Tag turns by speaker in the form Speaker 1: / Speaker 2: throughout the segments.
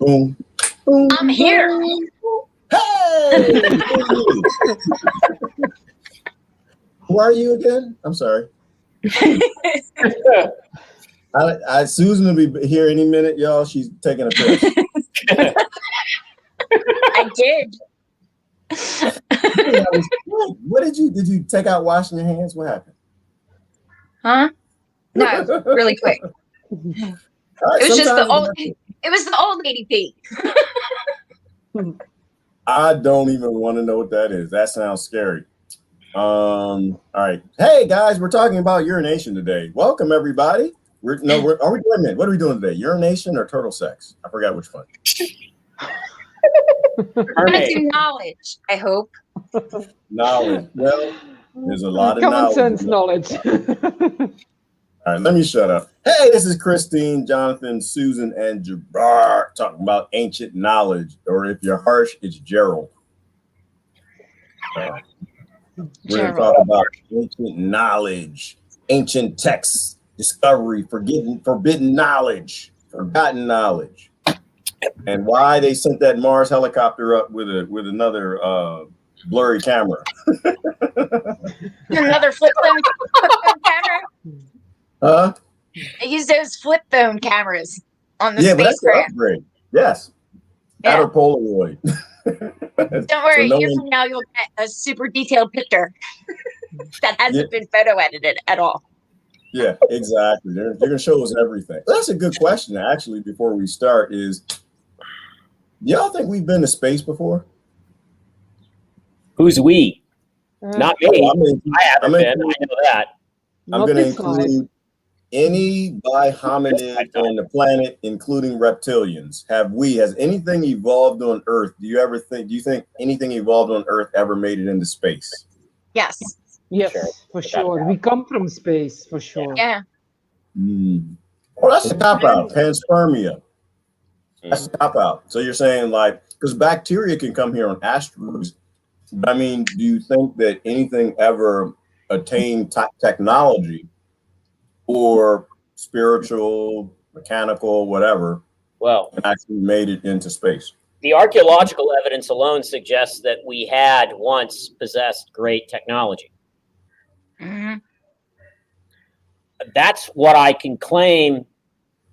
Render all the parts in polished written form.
Speaker 1: Boom. Boom.
Speaker 2: I'm here.
Speaker 1: Hey! Who are you again? I'm sorry. Susan will be here any minute, y'all. She's taking a piss.
Speaker 2: I did.
Speaker 1: What did you take out washing your hands? What happened?
Speaker 2: Huh? No, really quick.
Speaker 1: Right,
Speaker 2: it was just the old. It was the old lady pee.
Speaker 1: I don't even want to know what that is. That sounds scary. All right. Hey guys, we're talking about urination today. Welcome everybody. Are we doing it? What are we doing today? Urination or turtle sex? I forgot which one.
Speaker 2: We're gonna do knowledge, I hope.
Speaker 1: Knowledge. Well, there's a lot of
Speaker 3: common sense knowledge.
Speaker 1: All right, let me shut up. Hey, this is Christine, Jonathan, Susan, and Jabbar talking about ancient knowledge, or if you're harsh, it's Gerald. We're going to talk about ancient knowledge, ancient texts, discovery, forbidden knowledge, forgotten knowledge, and why they sent that Mars helicopter up with another blurry camera.
Speaker 2: Another flip phone camera.
Speaker 1: Huh?
Speaker 2: They use those flip phone cameras on the
Speaker 1: spacecraft.
Speaker 2: upgrade.
Speaker 1: Yes. Yeah. Or Polaroid.
Speaker 2: Don't worry, so from now you'll get a super detailed picture that hasn't been photo edited at all.
Speaker 1: Yeah, exactly. They're going to show us everything. That's a good question, actually, before we start is, do y'all think we've been to space before?
Speaker 4: Who's we? Not me. I haven't been. I know that.
Speaker 1: I'm going to include any hominid on the planet, including reptilians. Has anything evolved on Earth? Do you think anything evolved on Earth ever made it into space?
Speaker 2: Yes.
Speaker 3: Yes, for sure. We come from space, for sure.
Speaker 2: Yeah.
Speaker 1: Well, that's a cop-out. Panspermia. That's a cop-out. So you're saying, because bacteria can come here on asteroids. I mean, do you think that anything ever attained technology or spiritual, mechanical, whatever, actually made it into space?
Speaker 4: The archaeological evidence alone suggests that we had once possessed great technology.
Speaker 2: Mm-hmm.
Speaker 4: That's what I can claim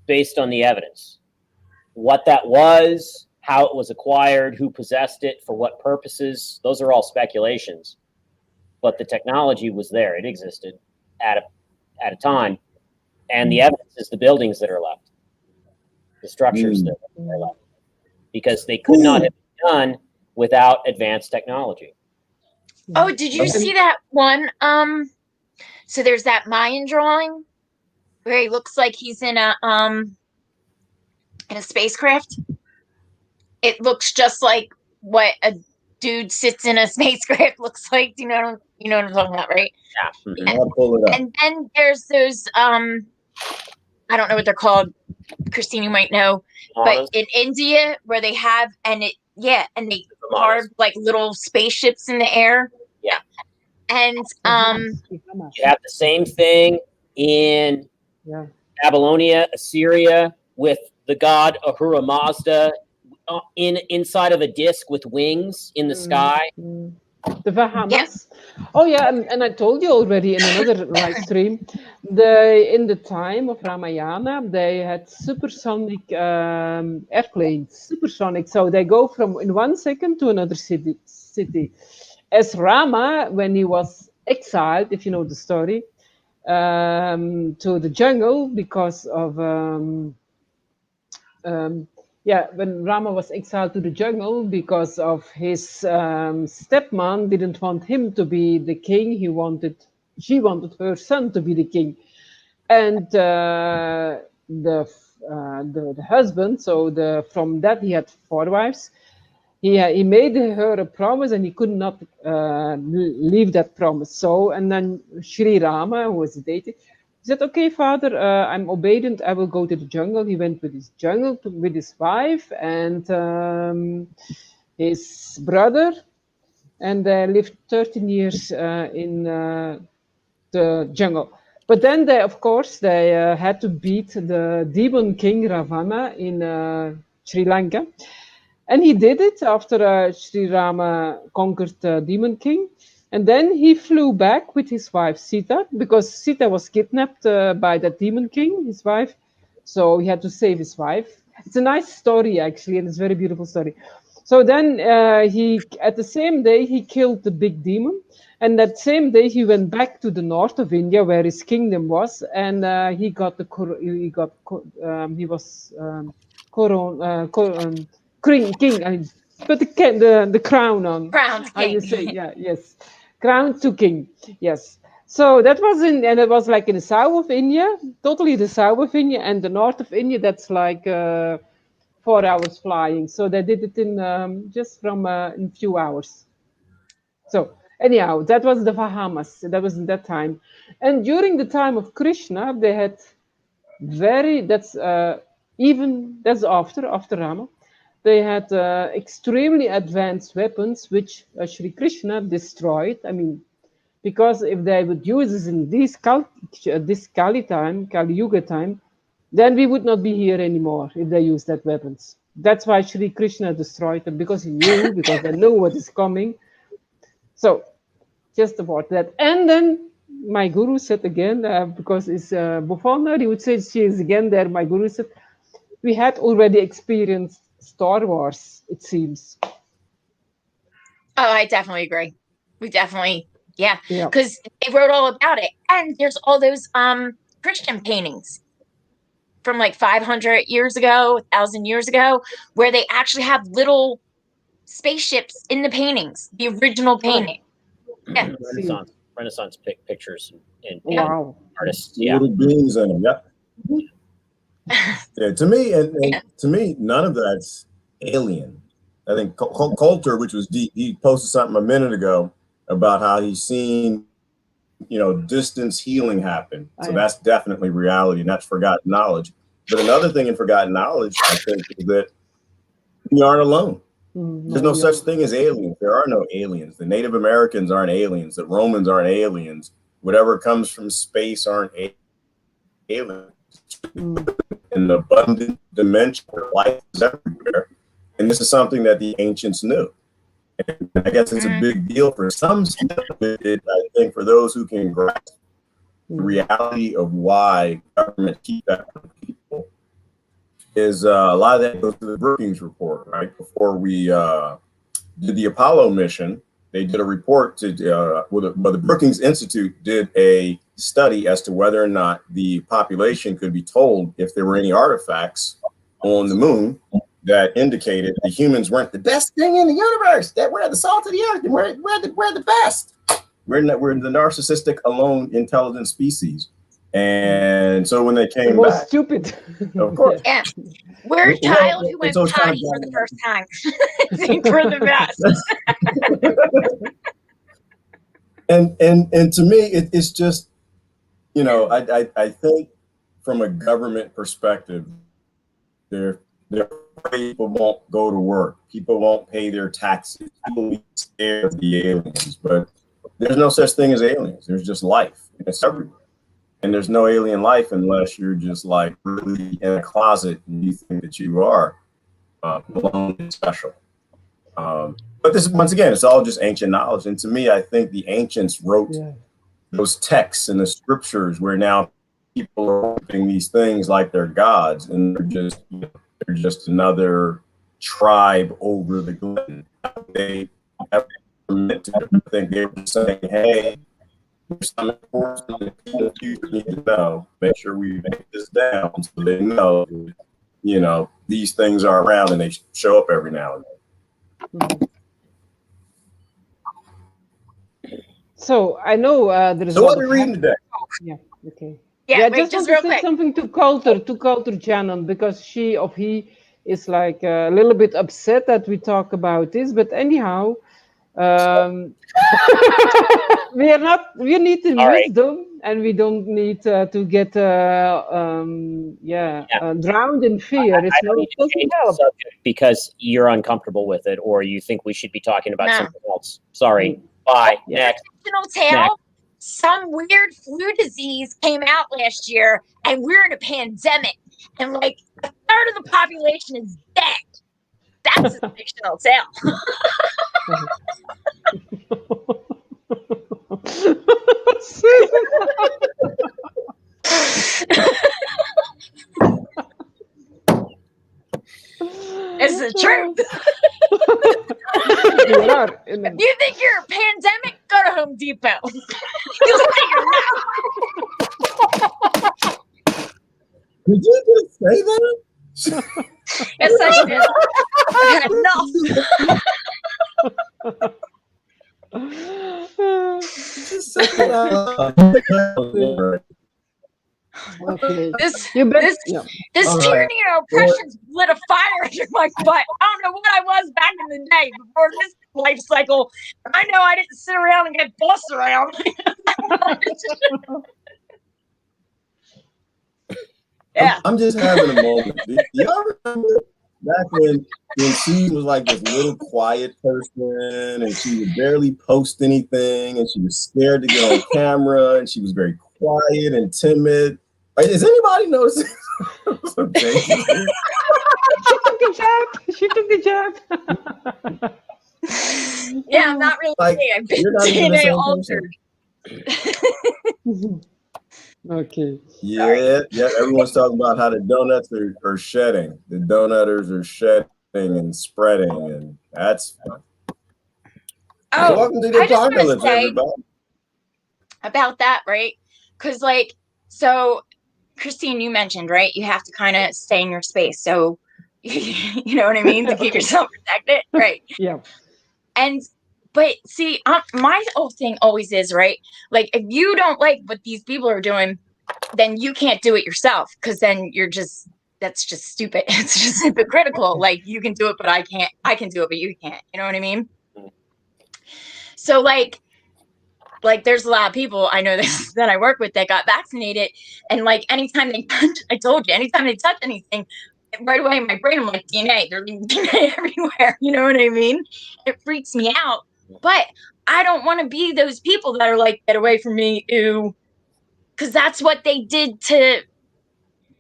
Speaker 4: based on the evidence. What that was, how it was acquired, who possessed it, for what purposes, those are all speculations. But the technology was there. It existed at a time. And the evidence is the buildings that are left, the structures that are left, because they could not have been done without advanced technology.
Speaker 2: Oh, did you see that one? So there's that Mayan drawing where he looks like he's in a spacecraft. It looks just like what a dude sits in a spacecraft looks like. Do you know what I'm talking about, right?
Speaker 4: Yeah.
Speaker 2: Mm-hmm. I'll pull it up. And then there's those I don't know what they're called. Christine, you might know, but in India where they have and they carve like little spaceships in the air.
Speaker 4: Yeah.
Speaker 2: And
Speaker 4: you have the same thing in Babylonia, Assyria, with the god Ahura Mazda inside of a disc with wings in the sky.
Speaker 3: The Bahamas. Yeah. Oh yeah, and I told you already in another live stream, in the time of Ramayana, they had supersonic airplanes, supersonic. So they go from in 1 second to another city. As Rama, when he was exiled, if you know the story, to the jungle because of when Rama was exiled to the jungle because of his stepmom didn't want him to be the king. She wanted her son to be the king, and the husband. So from that he had 4 wives. He made her a promise, and he could not leave that promise. So and then Sri Rama, who was dating. He said, "Okay, father, I'm obedient. I will go to the jungle." He went with his jungle with his wife and his brother, and they lived 13 years in the jungle. But then of course, they had to beat the demon king Ravana in Sri Lanka. And he did it after Sri Rama conquered Demon King. And then he flew back with his wife Sita, because Sita was kidnapped by the Demon King, his wife. So he had to save his wife. It's a nice story, actually, and it's a very beautiful story. So then at the same day, he killed the big demon. And that same day, he went back to the north of India, where his kingdom was, and he was king. I mean, put the crown on.
Speaker 2: Crowned
Speaker 3: How you
Speaker 2: king.
Speaker 3: say? Yeah, yes, crown to king. Yes. So that was and it was like in the south of India, totally the south of India, and the north of India. That's like 4 hours flying. So they did it in just from in few hours. So anyhow, that was the Bahamas. That was in that time, and during the time of Krishna, they had that's after Rama. They had extremely advanced weapons, which Sri Krishna destroyed. I mean, because if they would use this in this Kali Yuga time, then we would not be here anymore if they use that weapons. That's why Sri Krishna destroyed them, because he knew, because they know what is coming. So, just about that. And then my guru said again, because it's Buffon, he would say she is again there. My guru said, we had already experienced Star Wars, it seems.
Speaker 2: Oh, I definitely agree. We definitely, yeah, because they wrote all about it. And there's all those Christian paintings from like 500 years ago, 1,000 years ago, where they actually have little spaceships in the paintings, the original painting. Yeah.
Speaker 4: Renaissance pictures and
Speaker 3: wow.
Speaker 4: artists.
Speaker 1: Little beings in them. Yep. Yeah, to me, none of that's alien. I think Coulter, which was deep, he posted something a minute ago about how he's seen, distance healing happen. So that's definitely reality, and that's forgotten knowledge. But another thing in forgotten knowledge, I think, is that we aren't alone. There's no such thing as aliens. There are no aliens. The Native Americans aren't aliens. The Romans aren't aliens. Whatever comes from space aren't aliens. An abundant dimension where life is everywhere. And this is something that the ancients knew. And I guess it's a big deal for some. I think for those who can grasp the reality of why government keep that from people, is a lot of that goes to the Brookings report, right? Before we did the Apollo mission, they did a report to, the Brookings Institute did a study as to whether or not the population could be told if there were any artifacts on the moon that indicated the humans weren't the best thing in the universe, that we're the salt of the earth, and we're the best. We're the narcissistic, alone, intelligent species. And so when they came back,
Speaker 3: stupid.
Speaker 1: Of course.
Speaker 2: Yeah. We're a child who went potty for the first time. Think we're the best.
Speaker 1: and to me, it's just, I think from a government perspective, they're afraid people won't go to work. People won't pay their taxes. People will be scared of the aliens. But there's no such thing as aliens. There's just life. And it's everywhere. And there's no alien life unless you're just like really in a closet and you think that you are alone and special. But this, once again, it's all just ancient knowledge. And to me, I think the ancients wrote those texts in the scriptures where now people are worshiping these things like they're gods, and they're just another tribe over the glen. They have meant to think. They were saying, hey, there's some important things you need to know. Make sure we make this down so they know, these things are around and they show up every now and then.
Speaker 3: So I know there is.
Speaker 1: So what are we reading today?
Speaker 3: Yeah. Okay.
Speaker 2: Yeah,
Speaker 3: just
Speaker 2: real
Speaker 3: want to say
Speaker 2: quick.
Speaker 3: something to Coulter Shannon, because she or he is like a little bit upset that we talk about this. But anyhow, we need the wisdom, and we don't need to get drowned in fear. It's not doesn't help.
Speaker 4: Because you're uncomfortable with it, or you think we should be talking about something else. Sorry. Bye. Next.
Speaker 2: Tale. Some weird flu disease came out last year, and we're in a pandemic, and like third of the population is dead. That's a fictional tale. It's the truth. If you think you're a pandemic, go to Home Depot. You'll see you're not.
Speaker 1: Did you just say that?
Speaker 2: Yes, I did. I had enough.
Speaker 1: Just say that.
Speaker 3: Okay.
Speaker 2: This
Speaker 3: You bet.
Speaker 2: this
Speaker 3: Yeah.
Speaker 2: this
Speaker 1: All
Speaker 2: tyranny
Speaker 1: right.
Speaker 2: and oppression's lit a fire under my butt. I don't know what I was back in the day before this life cycle. I know I didn't sit around and get bossed around. Yeah.
Speaker 1: I'm just having a moment. Do y'all remember back when she was like this little quiet person and she would barely post anything and she was scared to get on camera and she was very quiet and timid? Is anybody noticing?
Speaker 3: She took the jab.
Speaker 2: Yeah, I'm not really
Speaker 1: Like,
Speaker 2: I've been
Speaker 1: you're not even the
Speaker 2: DNA
Speaker 1: same
Speaker 2: altered.
Speaker 3: Okay.
Speaker 1: Yeah, everyone's talking about how the donuts are shedding. The donuters are shedding and spreading, and that's fun.
Speaker 2: Oh,
Speaker 1: welcome to the
Speaker 2: I just wanna
Speaker 1: apocalypse,
Speaker 2: say
Speaker 1: everybody.
Speaker 2: about that, right? Because, like, so Christine, you mentioned, right? You have to kind of stay in your space. So, you know what I mean? To keep yourself protected, right?
Speaker 3: Yeah.
Speaker 2: But see, my whole thing always is, right? Like, if you don't like what these people are doing, then you can't do it yourself, because then that's just stupid. It's just hypocritical. Like, you can do it, but I can't. I can do it, but you can't. You know what I mean? So, like there's a lot of people I know that I work with that got vaccinated, and like anytime they touch, I told you, anytime they touch anything, right away in my brain, I'm like, DNA, they're leaving DNA everywhere. You know what I mean? It freaks me out. But I don't want to be those people that are like, get away from me, ew. Because that's what they did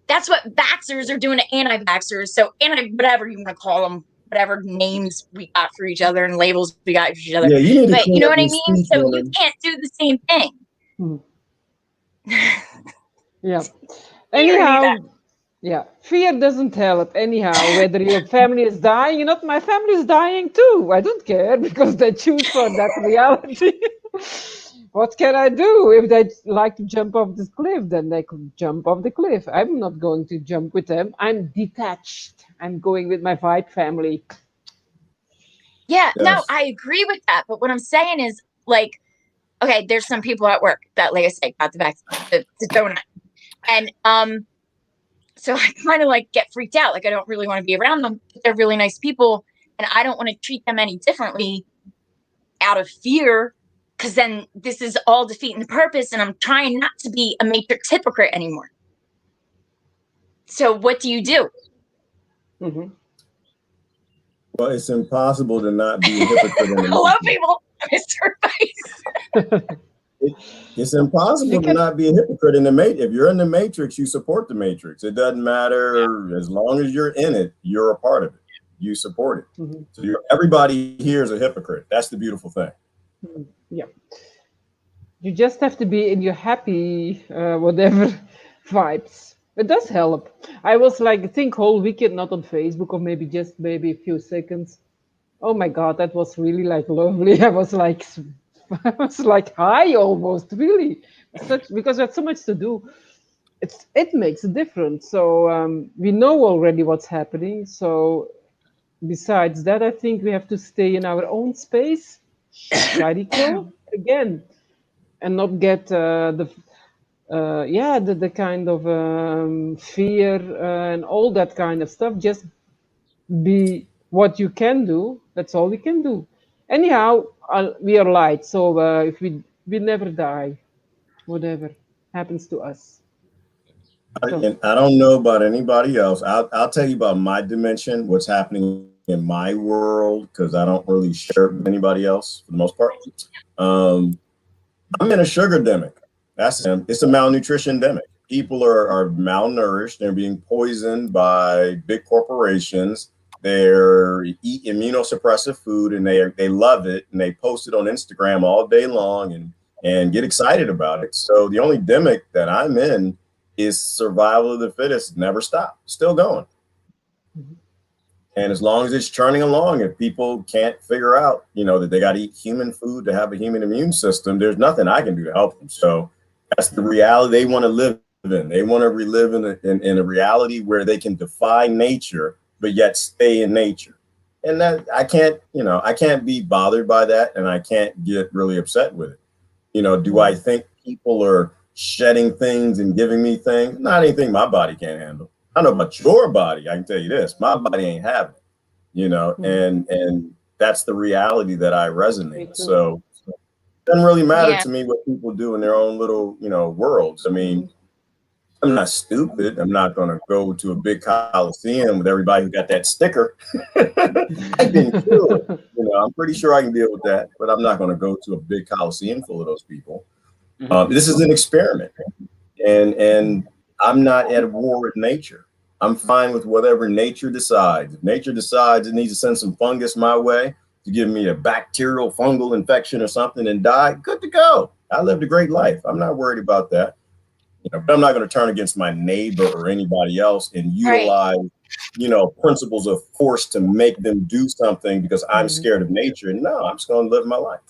Speaker 2: that's what vaxxers are doing to anti-vaxxers. So whatever you want to call them, whatever names we got for each other and labels we got for each other.
Speaker 1: Yeah, you need to
Speaker 2: but
Speaker 1: clean
Speaker 2: you know
Speaker 1: up
Speaker 2: what I
Speaker 1: your
Speaker 2: mean?
Speaker 1: speech,
Speaker 2: So
Speaker 1: woman.
Speaker 2: you can't do the same thing.
Speaker 3: Yeah.
Speaker 2: You don't
Speaker 3: Anyhow,
Speaker 2: need
Speaker 3: yeah, fear doesn't help. Anyhow, whether your family is dying, you know, my family is dying too. I don't care because they choose for that reality. What can I do? If they like to jump off this cliff, then they could jump off the cliff. I'm not going to jump with them. I'm detached. I'm going with my Vibe family.
Speaker 2: Yeah, no,
Speaker 1: Yes.
Speaker 2: I agree with that. But what I'm saying is, like, okay, there's some people at work that, like I said, got the vaccine, the donut. And so I kind of like get freaked out. Like, I don't really want to be around them. They're really nice people, and I don't want to treat them any differently out of fear, because then this is all defeating the purpose, and I'm trying not to be a matrix hypocrite anymore. So what do you do?
Speaker 3: Mm-hmm.
Speaker 1: Well, it's impossible to not be a hypocrite in the
Speaker 2: Hello,
Speaker 1: matrix.
Speaker 2: people. Mr. Face.
Speaker 1: It's impossible to not be a hypocrite in the matrix. If you're in the matrix, you support the matrix. It doesn't matter. As long as you're in it, you're a part of it. You support it.
Speaker 3: Mm-hmm.
Speaker 1: So everybody here is a hypocrite. That's the beautiful thing.
Speaker 3: Yeah. You just have to be in your happy, whatever vibes. It does help. I was like, I think whole weekend, not on Facebook, or maybe a few seconds. Oh my God, that was really like lovely. I was like high almost, really. Because we had so much to do. It makes a difference. So we know already what's happening. So besides that, I think we have to stay in our own space, radical again, and not get the kind of fear and all that kind of stuff. Just be what you can do. That's all we can do. Anyhow, we are light, so if we never die, whatever happens to us.
Speaker 1: And I don't know about anybody else. I'll tell you about my dimension, what's happening in my world, because I don't really share it with anybody else for the most part. I'm in a sugar demic. It's a malnutrition demic. people are malnourished. They're being poisoned by big corporations. They're eat immunosuppressive food, and they love it, and they post it on Instagram all day long and get excited about it. So the only demic that I'm in is survival of the fittest. Never stop, still going. And as long as it's churning along, if people can't figure out, that they got to eat human food to have a human immune system, there's nothing I can do to help them. So that's the reality they want to live in. They want to relive in a reality where they can defy nature, but yet stay in nature. And that I can't be bothered by that, and I can't get really upset with it. Do I think people are shedding things and giving me things? Not anything my body can't handle. I don't know about your body. I can tell you this: my body ain't having it. And that's the reality that I resonate. So it doesn't really matter to me what people do in their own little, worlds. I mean, I'm not stupid. I'm not going to go to a big coliseum with everybody who got that sticker. I've been cured. I'm pretty sure I can deal with that, but I'm not going to go to a big coliseum full of those people. This is an experiment, and I'm not at war with nature. I'm fine with whatever nature decides. If nature decides it needs to send some fungus my way to give me a bacterial fungal infection or something and die, good to go. I lived a great life. I'm not worried about that. But I'm not going to turn against my neighbor or anybody else and utilize, principles of force to make them do something because I'm scared of nature. No, I'm just going to live my life.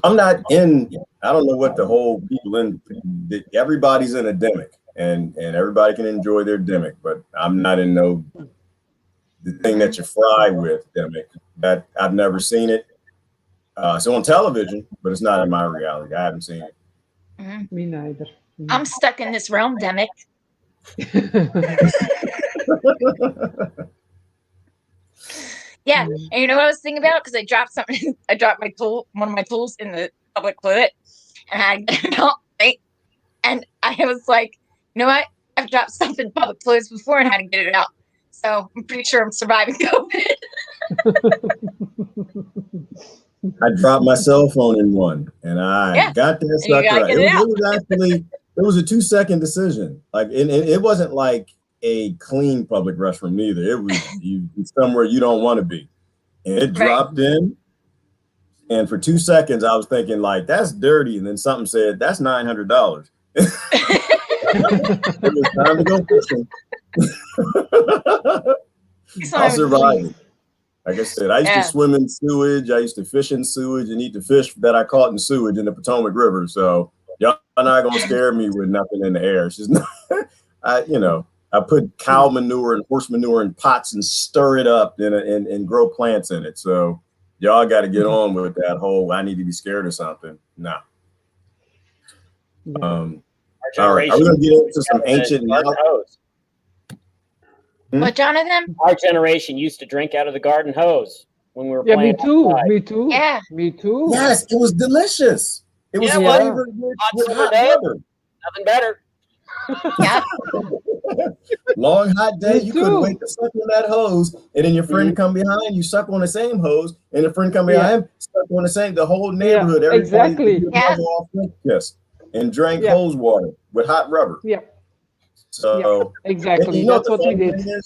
Speaker 1: I'm not I don't know what the whole people everybody's in a demic, and everybody can enjoy their demic, but I'm not in the thing that you fry with demic. That I've never seen it. It's on television, but it's not in my reality. I haven't seen it.
Speaker 3: Me neither.
Speaker 2: I'm stuck in this realm demic. Yeah, and you know what I was thinking about? Because I dropped something. I dropped one of my tools in the public toilet, and and I was like, you know what? I've dropped stuff in public toilets before and had to get it out. So I'm pretty sure I'm surviving COVID.
Speaker 1: I dropped my cell phone in one, and I got that sucker out. It was a 2-second decision. Like, it wasn't like a clean public restroom neither. It was somewhere you don't want to be. And it dropped in, and for 2 seconds I was thinking like, that's dirty, and then something said that's $900. It was time to go fishing. I'll survive it. Like I said, I used to swim in sewage. I used to fish in sewage and eat the fish that I caught in sewage in the Potomac River. So y'all not gonna scare me with nothing in the air. It's just not, I put cow manure and horse manure in pots and stir it up and grow plants in it. So y'all got to get on with that whole I need to be scared of something. Nah. All right, are we gonna get into some ancient knowledge?
Speaker 2: What, Jonathan?
Speaker 4: Our generation used to drink out of the garden hose when we were playing.
Speaker 3: Me too.
Speaker 2: Yeah.
Speaker 3: Me too.
Speaker 1: Yes, it was delicious. It was flavored with hot rubber.
Speaker 4: Nothing better.
Speaker 2: Yeah.
Speaker 1: Long hot day, you couldn't wait to suck on that hose, and then your friend come behind, you suck on the same hose, and the friend come behind him, suck on the whole neighborhood, everybody and drank hose water with hot rubber.
Speaker 3: Yeah.
Speaker 1: So
Speaker 3: exactly, that's what we did.
Speaker 1: You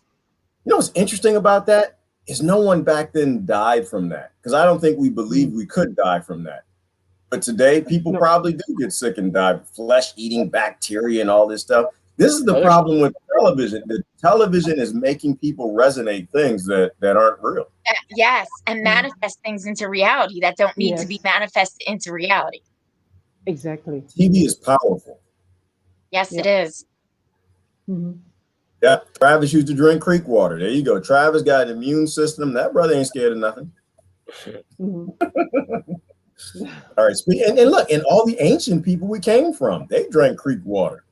Speaker 1: know what's interesting about that is no one back then died from that, because I don't think we believed we could die from that. But today, people probably do get sick and die, flesh-eating bacteria and all this stuff. This is the problem with television. The television is making people resonate things that aren't real.
Speaker 2: Yes, and manifest things into reality that don't need to be manifested into reality.
Speaker 3: Exactly.
Speaker 1: TV is powerful.
Speaker 2: Yes, it is.
Speaker 3: Mm-hmm.
Speaker 1: Yeah, Travis used to drink creek water. There you go. Travis got an immune system. That brother ain't scared of nothing.
Speaker 3: Mm-hmm.
Speaker 1: All right, and look, and all the ancient people we came from, they drank creek water.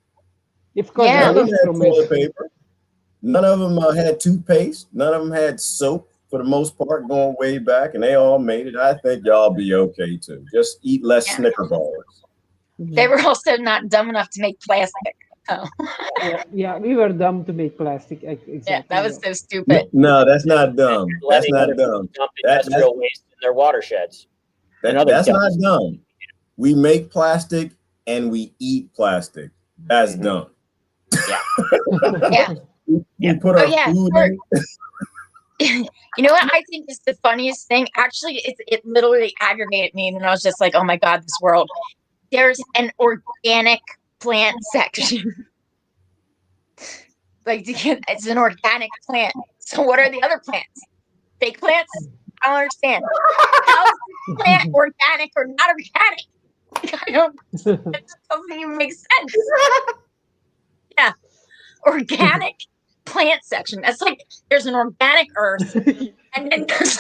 Speaker 3: Of course,
Speaker 1: none of them had toilet paper. None of them had toothpaste. None of them had soap, for the most part, going way back, and they all made it. I think y'all be okay too. Just eat less Snicker bars.
Speaker 2: They were also not dumb enough to make plastic. Oh.
Speaker 3: Yeah, we were dumb to make plastic. Exactly.
Speaker 2: Yeah, that was so stupid.
Speaker 1: No, that's not dumb. That's not dumb.
Speaker 4: Industrial waste in their watersheds.
Speaker 1: That's not dumb. We make plastic and we eat plastic. That's dumb.
Speaker 2: Yeah.
Speaker 1: We put our food in.
Speaker 2: You know what I think is the funniest thing? Actually, it literally aggravated me, and I was just like, "Oh my god, this world!" There's an organic plant section. Like, it's an organic plant. So, what are the other plants? Fake plants? I don't understand. How is this plant organic or not organic? I don't. It just doesn't even make sense. Yeah, organic plant section. That's like there's an organic earth, and then there's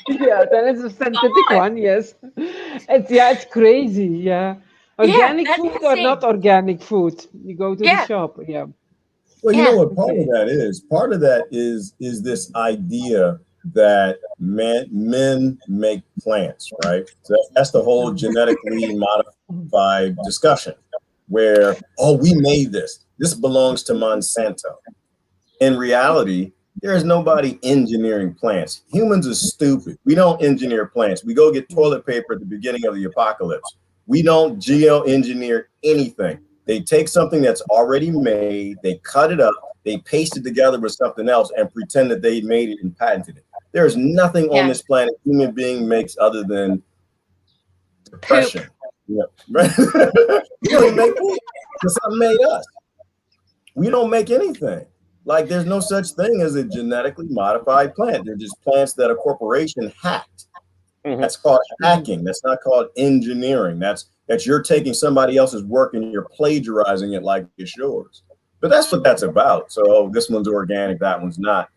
Speaker 3: Yeah, then it's a synthetic one. Yes, it's crazy. Yeah, organic
Speaker 2: that's
Speaker 3: food or
Speaker 2: insane.
Speaker 3: not organic food? You go to the shop. Yeah.
Speaker 1: Well, you know what part of that is? Part of that is this idea that men make plants, right? So that's the whole genetically modified discussion where, oh, we made this. This belongs to Monsanto. In reality, there is nobody engineering plants. Humans are stupid. We don't engineer plants. We go get toilet paper at the beginning of the apocalypse. We don't geoengineer anything. They take something that's already made, they cut it up, they paste it together with something else and pretend that they made it and patented it. There's nothing on this planet human being makes other than depression. Yeah, right? We don't make it. Something made us. We don't make anything. Like there's no such thing as a genetically modified plant. They're just plants that a corporation hacked. That's called hacking. That's not called engineering. That's you're taking somebody else's work and you're plagiarizing it like it's yours. But that's what that's about. So this one's organic, that one's not.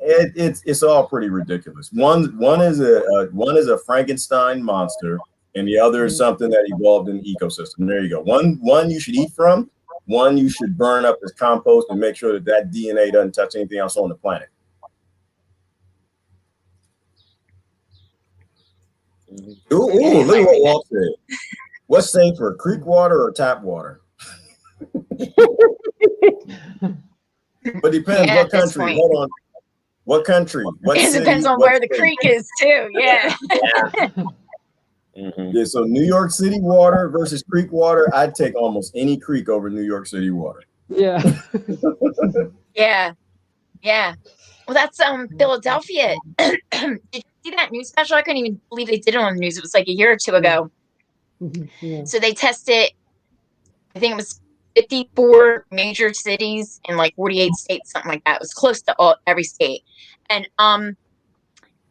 Speaker 1: It's all pretty ridiculous. One is a Frankenstein monster, and the other is something that evolved in the ecosystem. There you go. One you should eat from. One you should burn up as compost and make sure that DNA doesn't touch anything else on the planet. Ooh, look at what Walt said. What's safer, creek water or tap water? But depends what country. Hold on. What country? What
Speaker 2: it
Speaker 1: city,
Speaker 2: depends on where the creek is too. Yeah.
Speaker 1: Yeah, so New York City water versus creek water, I'd take almost any creek over New York City water.
Speaker 3: Yeah.
Speaker 2: Yeah. Well, that's Philadelphia. Did you see that news special? I couldn't even believe they did it on the news. It was like a year or two ago.
Speaker 3: Yeah.
Speaker 2: So they tested, I think it was 54 major cities in like 48 states, something like that. It was close to every state. And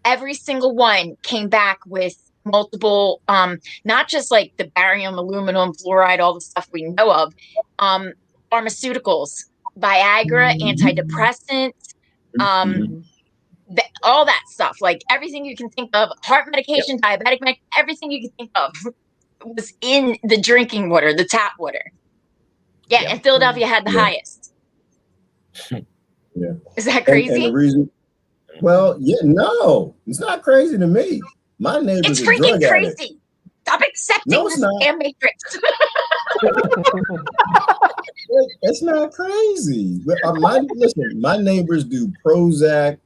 Speaker 2: every single one came back with multiple, not just like the barium, aluminum, fluoride, all the stuff we know of, pharmaceuticals, Viagra, antidepressants, all that stuff, like everything you can think of, heart medication, diabetic medication, everything you can think of was in the drinking water, the tap water. Yeah, and Philadelphia had the highest.
Speaker 1: Yeah.
Speaker 2: Is that crazy?
Speaker 1: And the reason, well, yeah, no, it's not crazy to me. My neighbor's
Speaker 2: it's
Speaker 1: a
Speaker 2: freaking
Speaker 1: drug
Speaker 2: crazy.
Speaker 1: Addict.
Speaker 2: Stop accepting this damn matrix.
Speaker 1: It's not crazy. Listen, my neighbors do Prozac,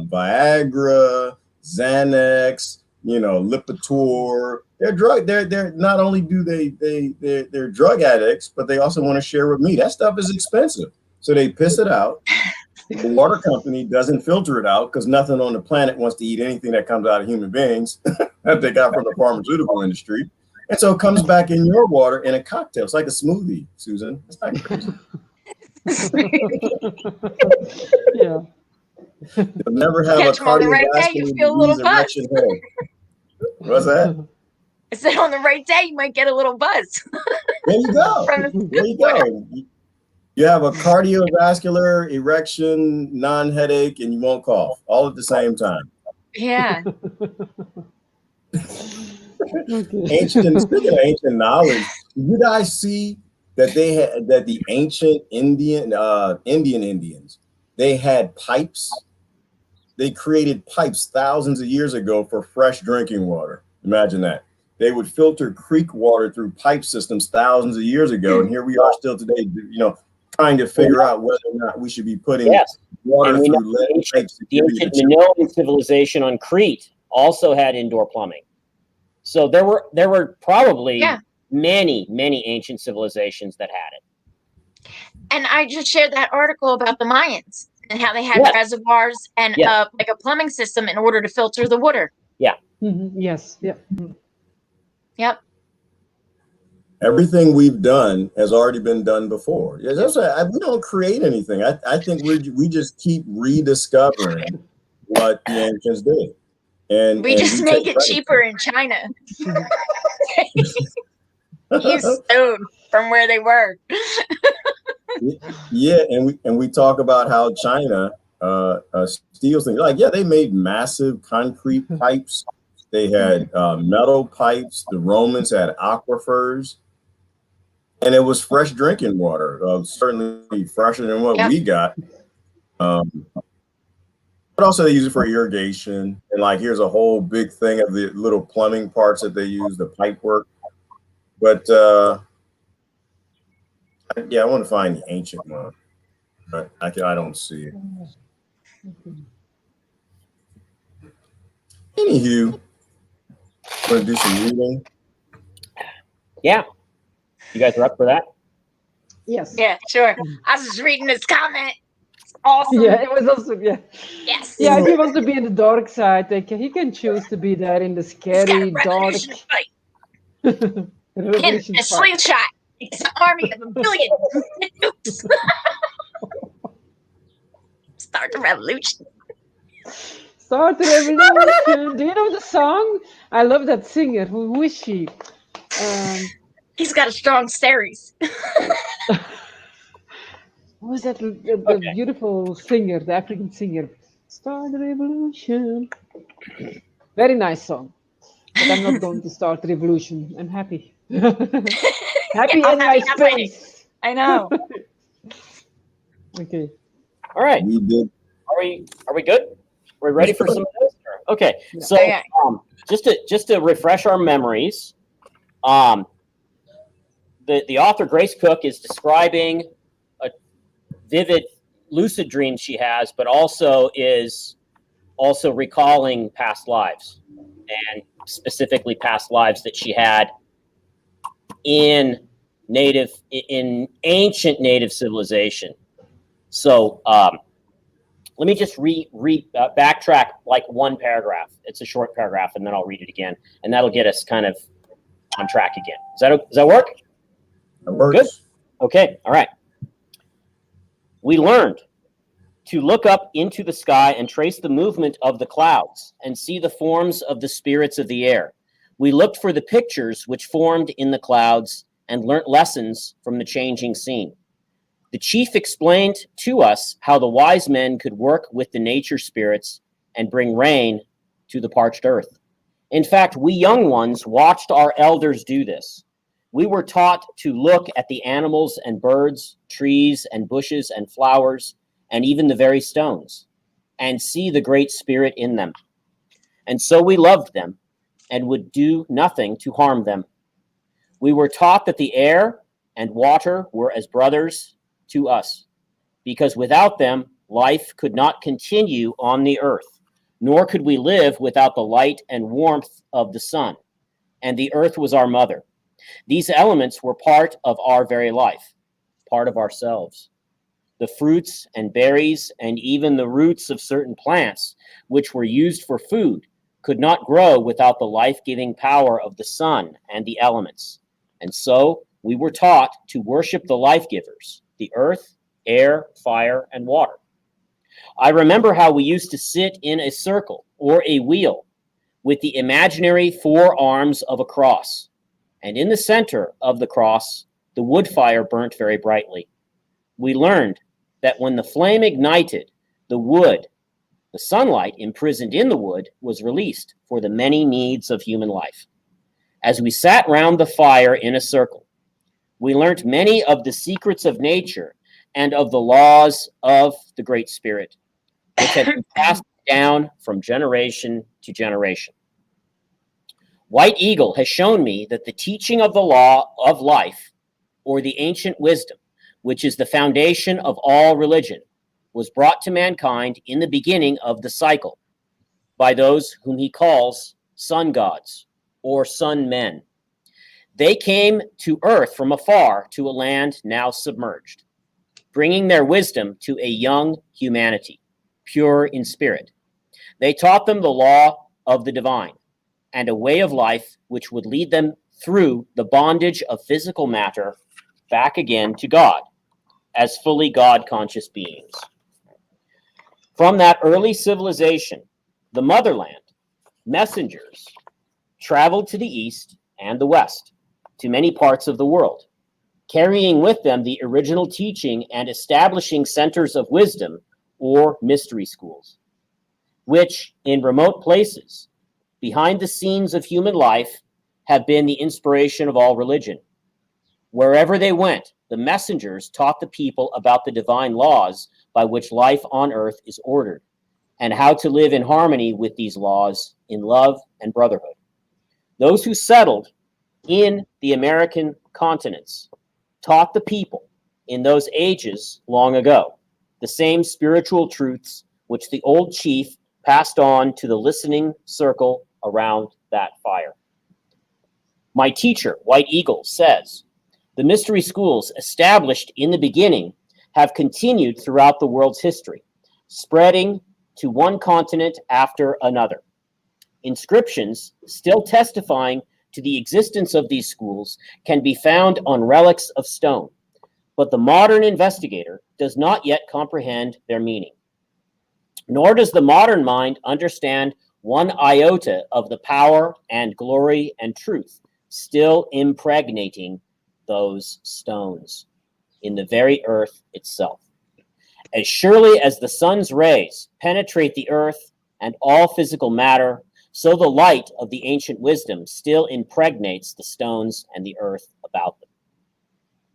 Speaker 1: Viagra, Xanax, Lipitor. They're not only do they're drug addicts, but they also want to share with me. That stuff is expensive. So they piss it out. The water company doesn't filter it out because nothing on the planet wants to eat anything that comes out of human beings that they got from the pharmaceutical industry. And so it comes back in your water in a cocktail. It's like a smoothie, Susan. It's not crazy.
Speaker 3: Yeah.
Speaker 1: You'll never have
Speaker 2: Catch
Speaker 1: a
Speaker 2: them on the right day, you feel a little buzz.
Speaker 1: What's that?
Speaker 2: I said on the right day, you might get a little buzz.
Speaker 1: There you go. There you go. You have a cardiovascular, erection, non-headache, and you won't cough all at the same time.
Speaker 2: Yeah.
Speaker 1: Speaking of ancient knowledge, did you guys see that the ancient Indians, they had pipes? They created pipes thousands of years ago for fresh drinking water. Imagine that. They would filter creek water through pipe systems thousands of years ago. And here we are still today, trying to figure out whether or not we should be putting water through lead pipes.
Speaker 4: The ancient Minoan civilization on Crete also had indoor plumbing. So there were probably many, many ancient civilizations that had it.
Speaker 2: And I just shared that article about the Mayans and how they had
Speaker 4: Yeah.
Speaker 2: reservoirs and
Speaker 4: Yeah.
Speaker 2: like a plumbing system in order to filter the water.
Speaker 3: Yes. Yeah.
Speaker 2: Yep.
Speaker 1: Everything we've done has already been done before. Yeah, we don't create anything. I think we just keep rediscovering what the ancients did, and
Speaker 2: We just make it
Speaker 1: take
Speaker 2: cheaper in China. Use stone from where they were.
Speaker 1: Yeah, and we talk about how China steals things. Like, yeah, they made massive concrete pipes. They had metal pipes. The Romans had aquifers. And it was fresh drinking water, certainly fresher than what we got. But also they use it for irrigation. And like, here's a whole big thing of the little plumbing parts that they use, the pipe work. But yeah, I want to find the ancient one, but I don't see it. Anywho, want to do some reading?
Speaker 4: Yeah. You guys are up for that?
Speaker 3: Yes.
Speaker 2: Yeah, sure. I was just reading this comment. It's awesome.
Speaker 3: Yeah, it was also
Speaker 2: Yes.
Speaker 3: Yeah, if he wants to be in the dark side, he can choose to be there in the scary, dark.
Speaker 2: In a slingshot. It's an army of 1 billion nukes. Start the revolution.
Speaker 3: Start the revolution. Do you know the song? I love that singer. Who is she?
Speaker 2: He's got a strong series.
Speaker 3: Who was that? The beautiful singer, the African singer. Start the revolution. Very nice song. But I'm not going to start the revolution. I'm happy. Happy in my space.
Speaker 2: I know.
Speaker 3: Okay.
Speaker 4: All right.
Speaker 1: We did.
Speaker 4: Are we good? Are we ready for some of this? Okay. So just to refresh our memories, the author Grace Cook is describing a vivid lucid dream she has, but also recalling past lives, and specifically past lives that she had in ancient native civilization. So let me just backtrack like one paragraph. It's a short paragraph, and then I'll read it again, and that'll get us kind of on track again. Does that work?
Speaker 1: That works.
Speaker 4: Good. Okay. All right. We learned to look up into the sky and trace the movement of the clouds and see the forms of the spirits of the air. We looked for the pictures which formed in the clouds and learnt lessons from the changing scene. The chief explained to us how the wise men could work with the nature spirits and bring rain to the parched earth. In fact, we young ones watched our elders do this. We were taught to look at the animals and birds, trees and bushes and flowers, and even the very stones, and see the great spirit in them. And so we loved them and would do nothing to harm them. We were taught that the air and water were as brothers to us, because without them, life could not continue on the earth, nor could we live without the light and warmth of the sun. And the earth was our mother. These elements were part of our very life, part of ourselves. The fruits and berries and even the roots of certain plants, which were used for food, could not grow without the life-giving power of the sun and the elements. And so we were taught to worship the life-givers, the earth, air, fire, and water. I remember how we used to sit in a circle or a wheel with the imaginary 4 arms of a cross. And in the center of the cross, the wood fire burnt very brightly. We learned that when the flame ignited, the wood, the sunlight imprisoned in the wood, was released for the many needs of human life. As we sat round the fire in a circle, we learnt many of the secrets of nature and of the laws of the Great Spirit, which had been passed down from generation to generation. White Eagle has shown me that the teaching of the law of life, or the ancient wisdom, which is the foundation of all religion, was brought to mankind in the beginning of the cycle by those whom he calls sun gods or sun men. They came to earth from afar to a land now submerged, bringing their wisdom to a young humanity, pure in spirit. They taught them the law of the divine and a way of life which would lead them through the bondage of physical matter back again to God as fully God-conscious beings. From that early civilization, the motherland, messengers traveled to the east and the west, to many parts of the world, carrying with them the original teaching and establishing centers of wisdom or mystery schools, which in remote places, behind the scenes of human life, have been the inspiration of all religion. Wherever they went, the messengers taught the people about the divine laws by which life on earth is ordered, and how to live in harmony with these laws in love and brotherhood. Those who settled in the American continents taught the people in those ages long ago the same spiritual truths which the old chief passed on to the listening circle around that fire. My teacher, White Eagle, says, the mystery schools established in the beginning have continued throughout the world's history, spreading to one continent after another. Inscriptions still testifying to the existence of these schools can be found on relics of stone, but the modern investigator does not yet comprehend their meaning. Nor does the modern mind understand one iota of the power and glory and truth still impregnating those stones in the very earth itself. As surely as the sun's rays penetrate the earth and all physical matter, so the light of the ancient wisdom still impregnates the stones and the earth about them.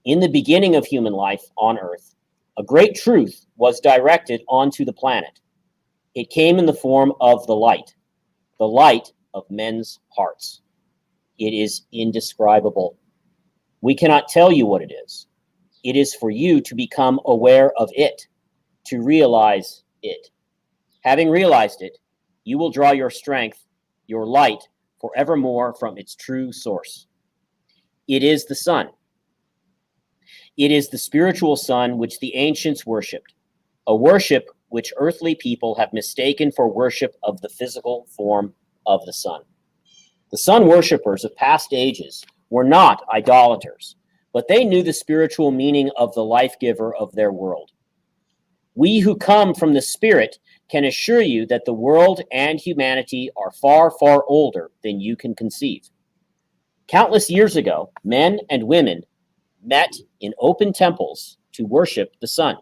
Speaker 4: In the beginning of human life on earth, a great truth was directed onto the planet. It came in the form of the light of men's hearts. It is indescribable. We cannot tell you what it is. It is for you to become aware of it, to realize it. Having realized it, you will draw your strength, your light, forevermore from its true source. It is the sun. It is the spiritual sun which the ancients worshipped, a worship which earthly people have mistaken for worship of the physical form of the sun. The sun worshippers of past ages were not idolaters, but they knew the spiritual meaning of the life giver of their world. We who come from the spirit can assure you that the world and humanity are far, far older than you can conceive. Countless years ago, men and women met in open temples to worship the sun.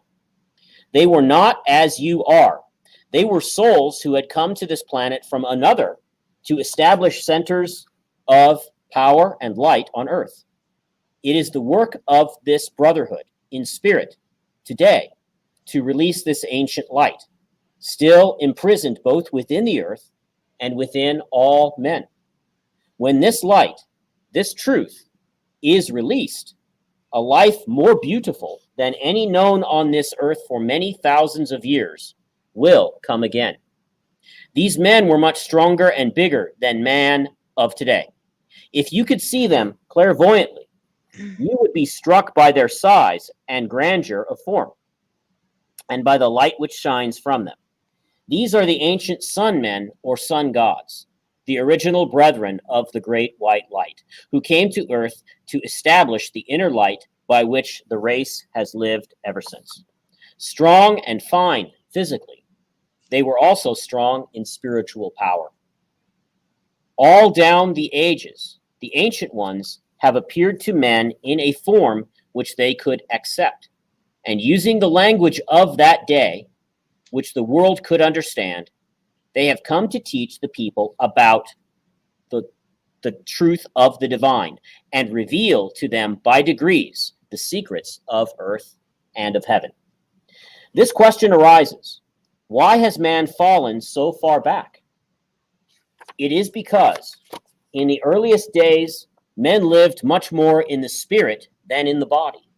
Speaker 4: They were not as you are. They were souls who had come to this planet from another to establish centers of power and light on earth. It is the work of this brotherhood in spirit today to release this ancient light, still imprisoned both within the earth and within all men. When this light, this truth, is released, a life more beautiful than any known on this earth for many thousands of years will come again. These men were much stronger and bigger than man of today. If you could see them clairvoyantly, you would be struck by their size and grandeur of form, and by the light which shines from them. These are the ancient sun men or sun gods, the original brethren of the great white light, who came to earth to establish the inner light by which the race has lived ever since. Strong and fine physically, they were also strong in spiritual power. All down the ages, the ancient ones have appeared to men in a form which they could accept, and using the language of that day, which the world could understand, they have come to teach the people about the truth of the divine and reveal to them by degrees the secrets of earth and of heaven. This question arises: why has man fallen so far back? It is because in the earliest days, men lived much more in the spirit than in the body.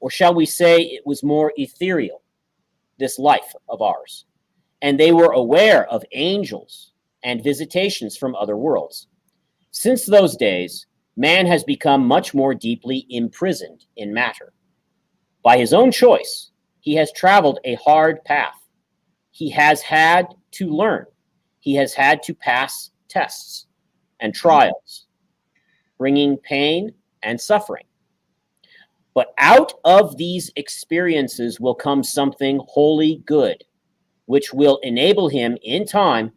Speaker 4: Or shall we say it was more ethereal, this life of ours, and they were aware of angels and visitations from other worlds. Since those days, man has become much more deeply imprisoned in matter. By his own choice, he has traveled a hard path. He has had to learn. He has had to pass tests and trials, bringing pain and suffering. But out of these experiences will come something wholly good, which will enable him in time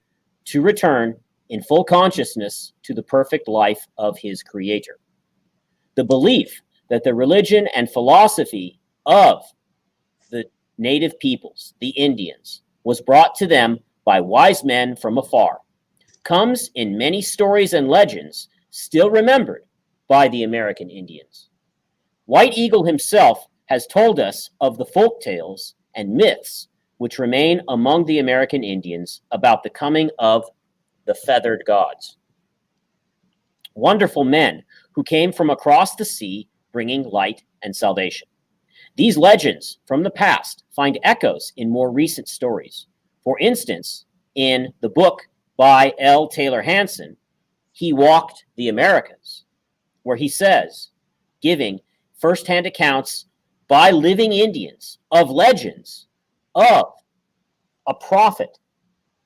Speaker 4: to return in full consciousness to the perfect life of his creator. The belief that the religion and philosophy of the native peoples, the Indians, was brought to them by wise men from afar, comes in many stories and legends still remembered by the American Indians. White Eagle himself has told us of the folk tales and myths which remain among the American Indians about the coming of the feathered gods. Wonderful men who came from across the sea bringing light and salvation. These legends from the past find echoes in more recent stories. For instance, in the book by L. Taylor Hanson, He Walked the Americas, where he says, giving firsthand accounts by living Indians of legends of a prophet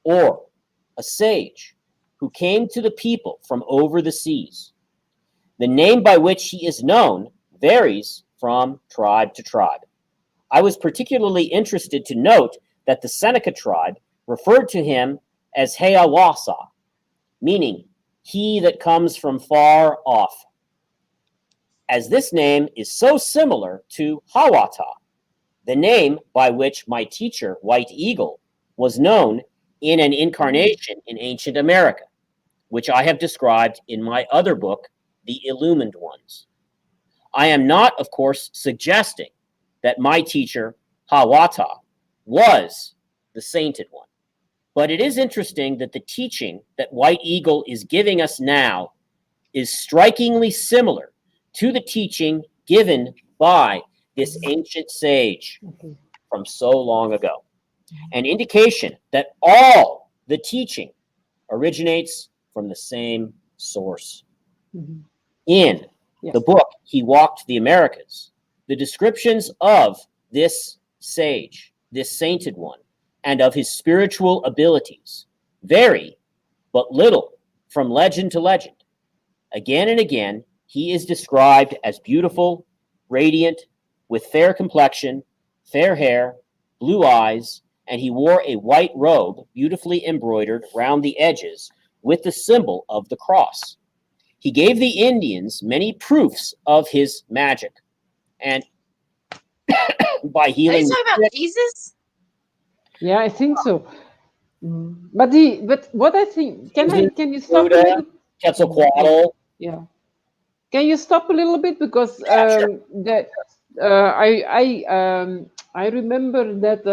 Speaker 4: or a sage who came to the people from over the seas. The name by which he is known varies from tribe to tribe. I was particularly interested to note that the Seneca tribe referred to him as Hiawatha, meaning he that comes from far off, as this name is so similar to Hawata, the name by which my teacher, White Eagle, was known in an incarnation in ancient America, which I have described in my other book, The Illumined Ones. I am not, of course, suggesting that my teacher, Hawata, was the sainted one. But it is interesting that the teaching that White Eagle is giving us now is strikingly similar to the teaching given by this ancient sage from so long ago. An indication that all the teaching originates from the same source. In the book, He Walked the Americas, the descriptions of this sage, this sainted one, and of his spiritual abilities vary but little from legend to legend. Again and again, he is described as beautiful, radiant, with fair complexion, fair hair, blue eyes, and he wore a white robe beautifully embroidered round the edges with the symbol of the cross. He gave the Indians many proofs of his magic, and by
Speaker 2: Are
Speaker 4: healing.
Speaker 2: you talking about Jesus?
Speaker 3: Yeah, I think so. But what I think, can you stop a
Speaker 4: Buddha,
Speaker 3: little?
Speaker 4: Quetzalcoatl.
Speaker 3: Yeah. Can you stop a little bit because
Speaker 4: Sure.
Speaker 3: that I remember that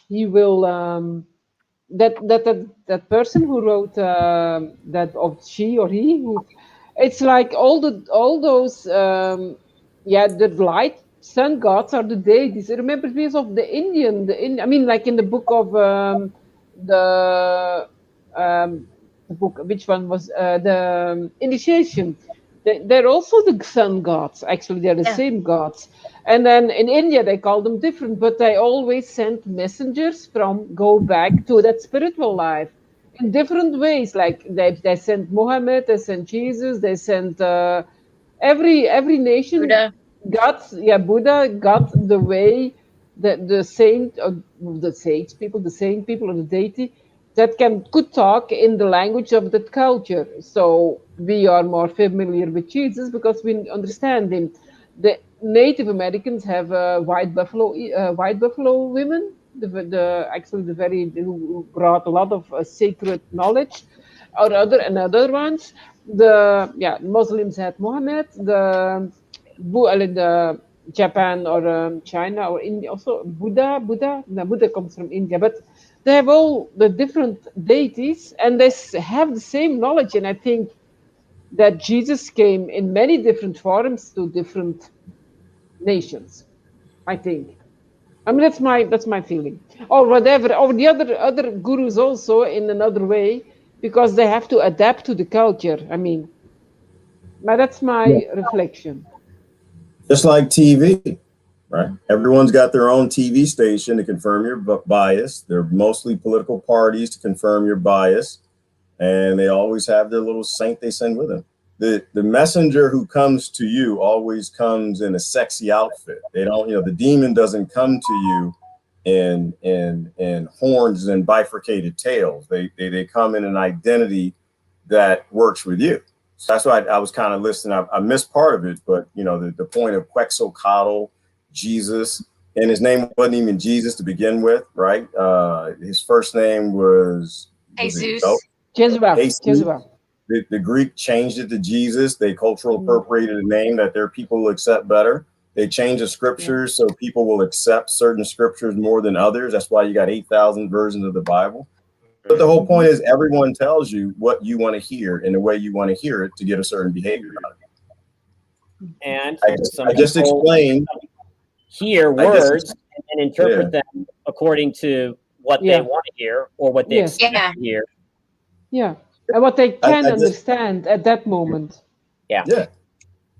Speaker 3: he will that person who wrote that, of she or he, who, it's like all those the light sun gods are the deities. It reminds me of the Indian, I mean, like in the book of the book, which one was the initiation. They're also the sun gods. Actually, they're the same gods. And then in India, they call them different, but they always sent messengers from go back to that spiritual life in different ways. Like they sent Muhammad, they sent Jesus, they sent every nation.
Speaker 2: Buddha.
Speaker 3: Buddha got the way the saint or the sage people, the saint people, or the deity that could talk in the language of that culture. So we are more familiar with Jesus because we understand him. The Native Americans have white buffalo women. Who brought a lot of sacred knowledge, or other ones. The Muslims had Muhammad. The Japan or China or India also Buddha. No, Buddha comes from India, but they have all the different deities and they have the same knowledge. And I think that Jesus came in many different forms to different nations. I think. I mean, that's my feeling. Or whatever. Or the other gurus also in another way, because they have to adapt to the culture. I mean, But that's my reflection.
Speaker 1: Just like TV, right? Everyone's got their own TV station to confirm your bias. They're mostly political parties to confirm your bias. And they always have their little saint they send with them. The messenger who comes to you always comes in a sexy outfit. They don't, the demon doesn't come to you in horns and bifurcated tails. They come in an identity that works with you. So that's why I was kind of listening. I missed part of it, but the point of Quetzalcoatl, Jesus, and his name wasn't even Jesus to begin with, right? His first name was
Speaker 2: Jesus.
Speaker 3: Jezebel.
Speaker 1: The Greek changed it to Jesus. They cultural appropriated a name that their people will accept better. They changed the scriptures so people will accept certain scriptures more than others. That's why you got 8,000 versions of the Bible. But the whole point is everyone tells you what you want to hear in the way you want to hear it to get a certain behavior out of it.
Speaker 4: And
Speaker 1: I just explained.
Speaker 4: Hear words and interpret them according to what they want to hear or what they expect to hear.
Speaker 3: Yeah, and what they can understand at that moment.
Speaker 4: Yeah.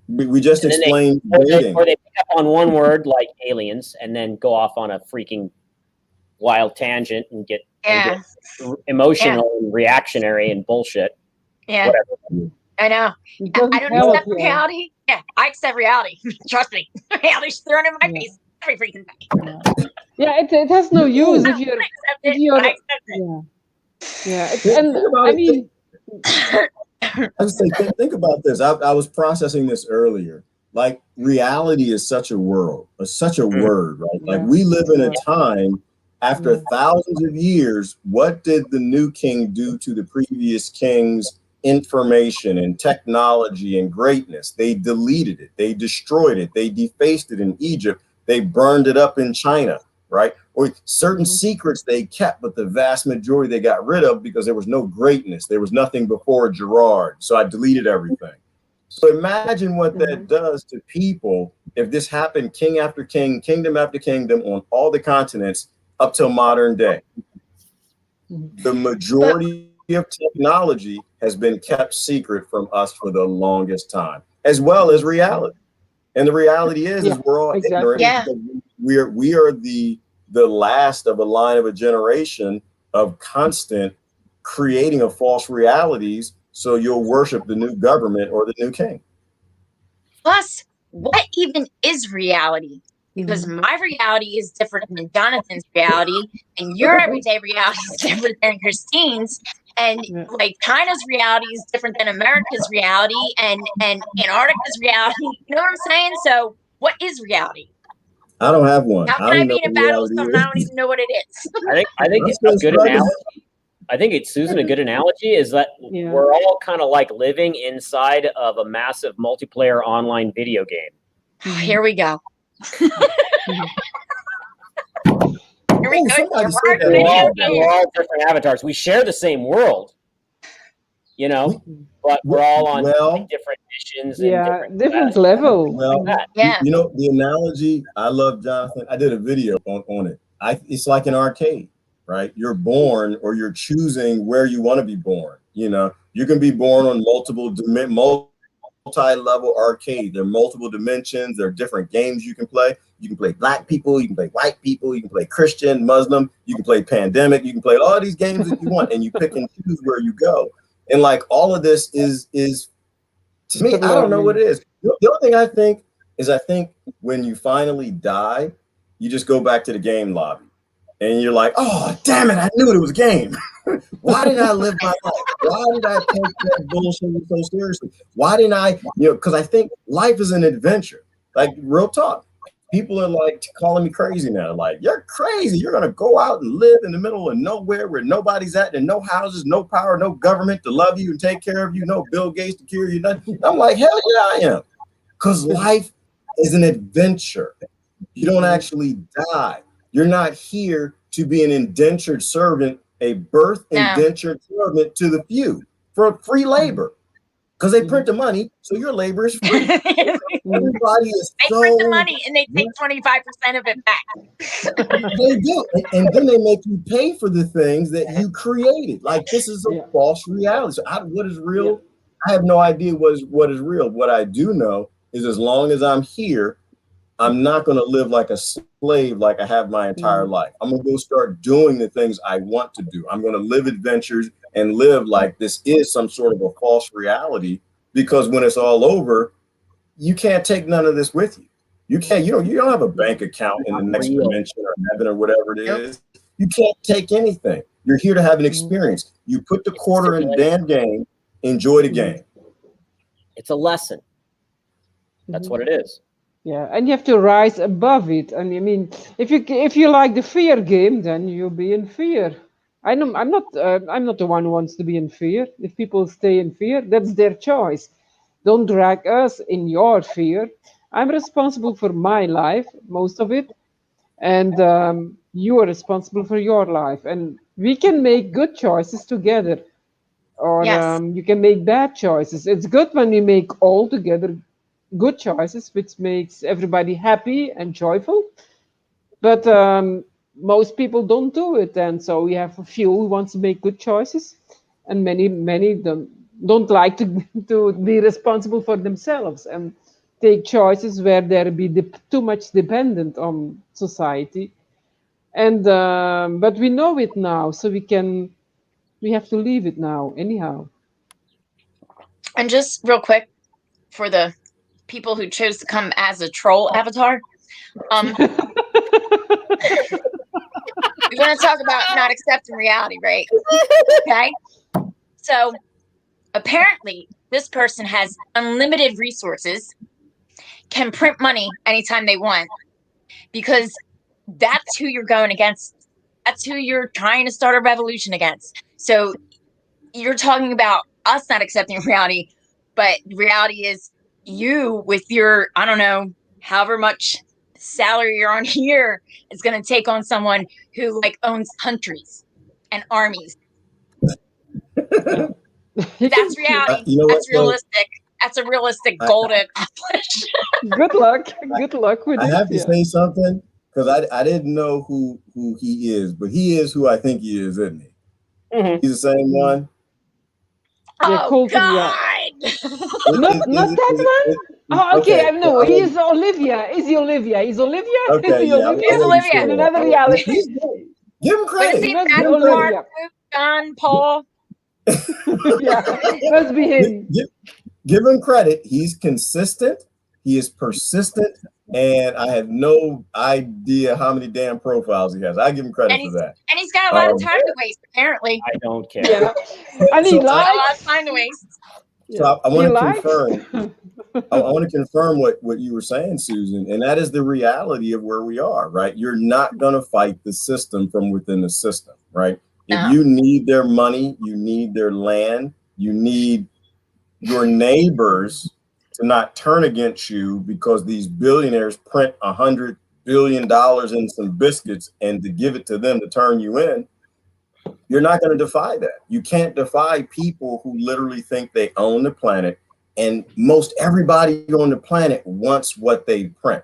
Speaker 1: We just explained.
Speaker 4: Or they pick up on one word like aliens and then go off on a freaking wild tangent and get emotional and reactionary and bullshit.
Speaker 2: Yeah.
Speaker 4: Whatever.
Speaker 2: I know. I don't accept reality. Yeah, I accept reality. Trust me. Reality's thrown in my face every freaking day.
Speaker 3: Yeah, it has no use if you're.
Speaker 2: I accept it.
Speaker 3: Yeah, and I mean,
Speaker 1: I was saying, think about this. I was processing this earlier. Like reality is such a word, right? Like we live in a time after thousands of years. What did the new king do to the previous king's information and technology and greatness? They deleted it. They destroyed it. They defaced it in Egypt. They burned it up in China. Right? Or certain secrets they kept, but the vast majority they got rid of because there was no greatness. There was nothing before Gerard. So I deleted everything. So imagine what that does to people if this happened king after king, kingdom after kingdom on all the continents up till modern day. The majority of technology has been kept secret from us for the longest time, as well as reality. And the reality is we're all ignorant.
Speaker 2: Yeah.
Speaker 1: We are the last of a line of a generation of constant creating of false realities. So you'll worship the new government or the new king.
Speaker 2: Plus, what even is reality? Because my reality is different than Jonathan's reality, and your everyday reality is different than Christine's. And like China's reality is different than America's reality, and Antarctica's reality. You know what I'm saying? So, what is reality?
Speaker 1: I don't have one.
Speaker 2: How can I be in a battle with something I don't even know what it is?
Speaker 4: I think it's a good analogy. I think it's, Susan, a good analogy is that we're all kind of like living inside of a massive multiplayer online video game.
Speaker 2: Here we go. Here we go.
Speaker 4: We're all different avatars. We share the same world, but we're all on different missions.
Speaker 3: And different level.
Speaker 1: Well, the analogy, I love, Jonathan. I did a video on it. It's like an arcade, right? You're born or you're choosing where you want to be born. You can be born on multi-level arcade. There are multiple dimensions. There are different games you can play. You can play black people. You can play white people. You can play Christian, Muslim. You can play pandemic. You can play all these games that you want, and you pick and choose where you go. And like all of this is to me, I don't know what it is. The only thing I think when you finally die, you just go back to the game lobby, and you're like, oh damn it, I knew it was a game. Why did I live my life? Why did I take that bullshit so seriously? Why didn't I, because I think life is an adventure. Like real talk. People are like calling me crazy now. Like, you're crazy. You're going to go out and live in the middle of nowhere where nobody's at and no houses, no power, no government to love you and take care of you, no Bill Gates to cure you. Nothing. I'm like, hell yeah, I am. Because life is an adventure. You don't actually die. You're not here to be an indentured servant, a birth indentured servant to the few for free labor. Because they print the money, so your labor is free. Everybody is
Speaker 2: they print the money and they take 25% of it back.
Speaker 1: They do. And then they make you pay for the things that you created. Like this is a false reality. So what is real? I have no idea what is real. What I do know is as long as I'm here, I'm not going to live like a slave like I have my entire life. I'm going to go start doing the things I want to do. I'm going to live adventures and live like this is some sort of a false reality, because when it's all over, you can't take none of this with you. You can't, you don't have a bank account in the next dimension or heaven or whatever it is. You can't take anything. You're here to have an experience. You put the quarter in the damn game, enjoy the game.
Speaker 4: It's a lesson. That's what it is.
Speaker 3: Yeah, and you have to rise above it. And I mean, if you like the fear game, then you'll be in fear. I'm not the one who wants to be in fear. If people stay in fear, that's their choice. Don't drag us in your fear. I'm responsible for my life, most of it, and you are responsible for your life. And we can make good choices together, or you can make bad choices. It's good when we make all together good choices, which makes everybody happy and joyful. But most people don't do it, and so we have a few who want to make good choices, and many don't like to be responsible for themselves and take choices where they'll be too much dependent on society. And but we know it now, so we have to leave it now anyhow.
Speaker 2: And just real quick, for the people who chose to come as a troll avatar, we're going to talk about not accepting reality, right? Okay. So apparently this person has unlimited resources, can print money anytime they want, because that's who you're going against. That's who you're trying to start a revolution against. So you're talking about us not accepting reality, but reality is you with your, I don't know, however much salary you're on here is going to take on someone who like owns countries and armies. That's reality. That's realistic. That's a realistic goal to accomplish.
Speaker 3: Good luck. Good luck with it.
Speaker 1: I have to say something, because I didn't know who he is, but he is who I think he is, isn't he? Mm-hmm. He's the same one.
Speaker 2: Oh, God.
Speaker 3: Not that one? Oh, okay. I know. He is Olivia. Is he Olivia? He's Olivia?
Speaker 1: Okay,
Speaker 2: He's Olivia.
Speaker 3: In another reality.
Speaker 1: Give him credit.
Speaker 2: Mark, John, Paul.
Speaker 3: Yeah, must be him.
Speaker 1: Give him credit. He's consistent. He is persistent. And I have no idea how many damn profiles he has. I give him credit for that.
Speaker 2: And he's got a lot of time to waste, apparently.
Speaker 4: I don't care.
Speaker 3: Yeah. And he likes
Speaker 2: a lot of time to waste.
Speaker 1: So I want to confirm. I want to confirm what you were saying, Susan, and that is the reality of where we are, right? You're not going to fight the system from within the system, right? If you need their money, you need their land, you need your neighbors to not turn against you because these billionaires print $100 billion in some biscuits and to give it to them to turn you in. You're not going to defy that. You can't defy people who literally think they own the planet, and most everybody on the planet wants what they print.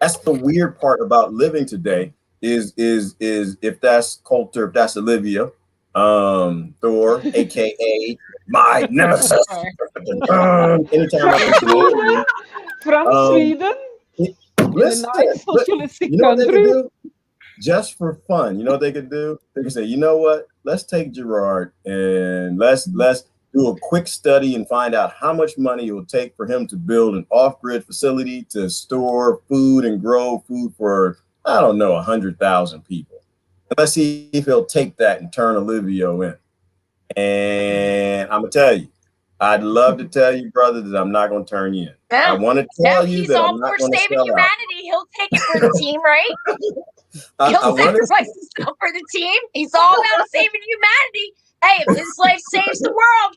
Speaker 1: That's the weird part about living today is if that's Coulter, if that's Olivia, Thor, aka my nemesis.
Speaker 3: Anytime from Sweden,
Speaker 1: listen,
Speaker 3: a nice socialistic
Speaker 1: you know what they
Speaker 3: country.
Speaker 1: could do? Just for fun, you know what they could do? They could say, you know what? Let's take Gerard and let's do a quick study and find out how much money it will take for him to build an off-grid facility to store food and grow food for, I don't know, 100,000 people. And let's see if he'll take that and turn Olivia in. And I'm gonna tell you, I'd love to tell you, brother, that I'm not gonna turn you in.
Speaker 2: Yeah.
Speaker 1: I want to tell you that I'm not
Speaker 2: going to sell humanity. Out. He'll take it for the team, right? He'll sacrifice himself for the team. He's all about saving humanity. Hey, if his life saves the world.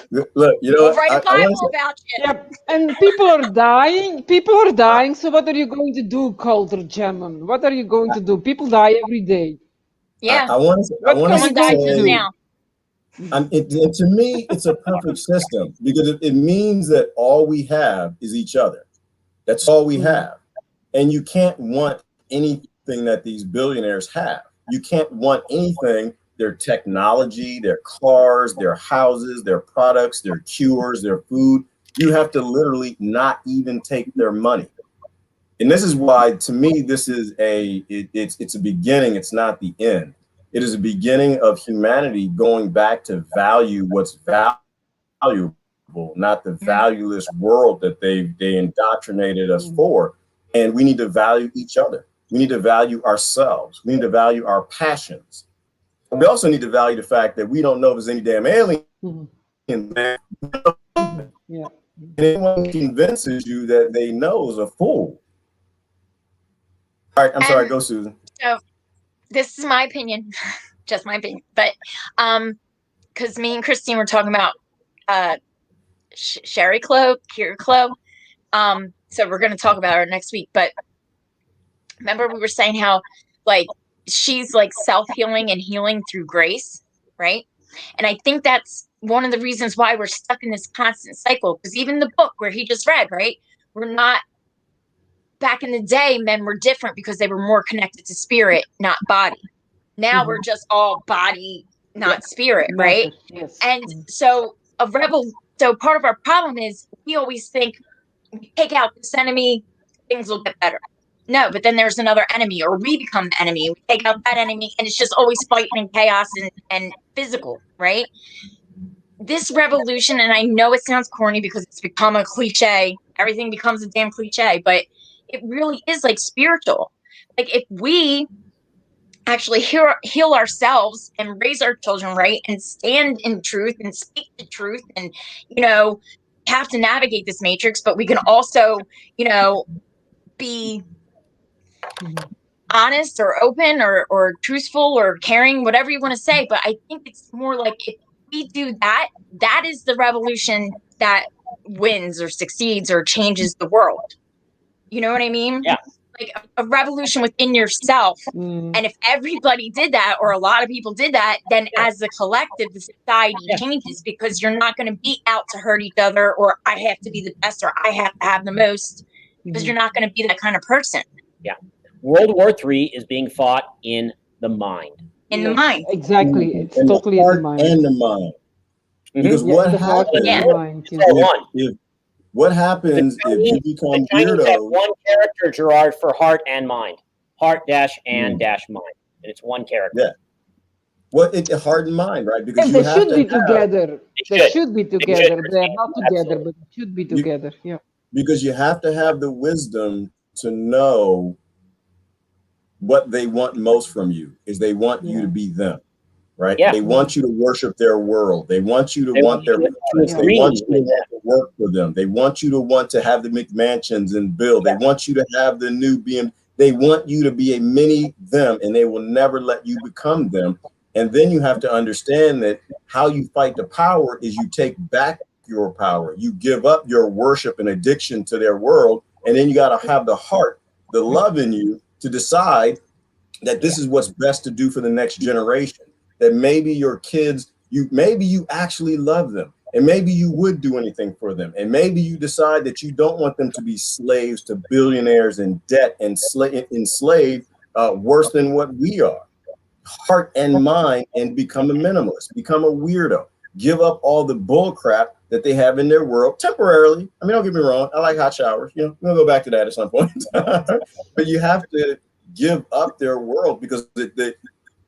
Speaker 1: Look, you know,
Speaker 2: we'll write a Bible about you.
Speaker 3: Yep. And people are dying. People are dying. So what are you going to do, Coulter Gemman? What are you going to do? People die every day.
Speaker 2: Yeah.
Speaker 1: I want to
Speaker 2: die just now.
Speaker 1: To me, it's a perfect system because it means that all we have is each other. That's all we have. And you can't want anything that these billionaires have. You can't want anything their technology, their cars, their houses, their products, their cures, their food. You have to literally not even take their money. And this is why, to me, this is it's a beginning. It's not the end. It is a beginning of humanity going back to value what's valuable, not the valueless world that they indoctrinated us for. And we need to value each other. We need to value ourselves. We need to value our passions. And we also need to value the fact that we don't know if there's any damn alien.
Speaker 3: Yeah.
Speaker 1: Anyone who convinces you that they know is a fool. All right, I'm sorry. Go, Susan.
Speaker 2: So this is my opinion, just my opinion. But because me and Christine were talking about Sherry Klo, Kira Klo. So we're going to talk about her next week. But remember we were saying how like she's like self-healing and healing through grace, right? And I think that's one of the reasons why we're stuck in this constant cycle. Because even the book where he just read, right? We're not, back in the day, men were different because they were more connected to spirit, not body. Now we're just all body, not spirit, right?
Speaker 3: Yes.
Speaker 2: And so so part of our problem is we always think we take out this enemy, things will get better. No, but then there's another enemy, or we become the enemy. We take out that enemy, and it's just always fighting and chaos and physical, right? This revolution, and I know it sounds corny because it's become a cliche. Everything becomes a damn cliche, but it really is like spiritual. Like if we actually heal ourselves and raise our children right and stand in truth and speak the truth and, have to navigate this matrix, but we can also, be honest or open or truthful or caring, whatever you want to say. But I think it's more like if we do that, that is the revolution that wins or succeeds or changes the world. You know what I mean?
Speaker 4: Yeah.
Speaker 2: Like a revolution within yourself. And if everybody did that, or a lot of people did that, then as a collective, the society changes, because you're not going to be out to hurt each other, or I have to be the best, or I have to have the most, because you're not going to be that kind of person.
Speaker 4: Yeah. World War III is being fought in the mind.
Speaker 2: In the mind.
Speaker 3: Exactly. It's
Speaker 1: in
Speaker 3: totally
Speaker 1: the
Speaker 3: in
Speaker 1: heart
Speaker 3: the mind.
Speaker 1: and the mind. Because what
Speaker 3: the heart
Speaker 1: happens?
Speaker 3: and the mind, yeah.
Speaker 1: What happens if you become
Speaker 4: the Chinese have
Speaker 1: weirdo?
Speaker 4: one character, Gerard, for heart and mind. Heart dash and dash mind. And it's one character.
Speaker 1: Yeah. Well, it's heart and mind, right? Because
Speaker 3: They should be together. They should be together.
Speaker 4: should.
Speaker 3: They're not together,
Speaker 4: Absolutely.
Speaker 3: but they should be together. Yeah.
Speaker 1: Because you have to have the wisdom to know what they want most from you. Is they want you to be them, right?
Speaker 4: Yeah.
Speaker 1: They want you to worship their world. They want you to want their products. They
Speaker 4: agree
Speaker 1: want you to
Speaker 4: with
Speaker 1: want to work for them. They want you to want to have the McMansions and build. They want you to have the new BM. They want you to be a mini them, and they will never let you become them. And then you have to understand that how you fight the power is you take back your power. You give up your worship and addiction to their world. And then you got to have the heart, the love in you to decide that this is what's best to do for the next generation. That maybe your kids, maybe you actually love them, and maybe you would do anything for them. And maybe you decide that you don't want them to be slaves to billionaires in debt and enslaved worse than what we are. Heart and mind, and become a minimalist, become a weirdo, give up all the bull crap that they have in their world temporarily. I mean, don't get me wrong. I like hot showers. We'll go back to that at some point. But you have to give up their world, because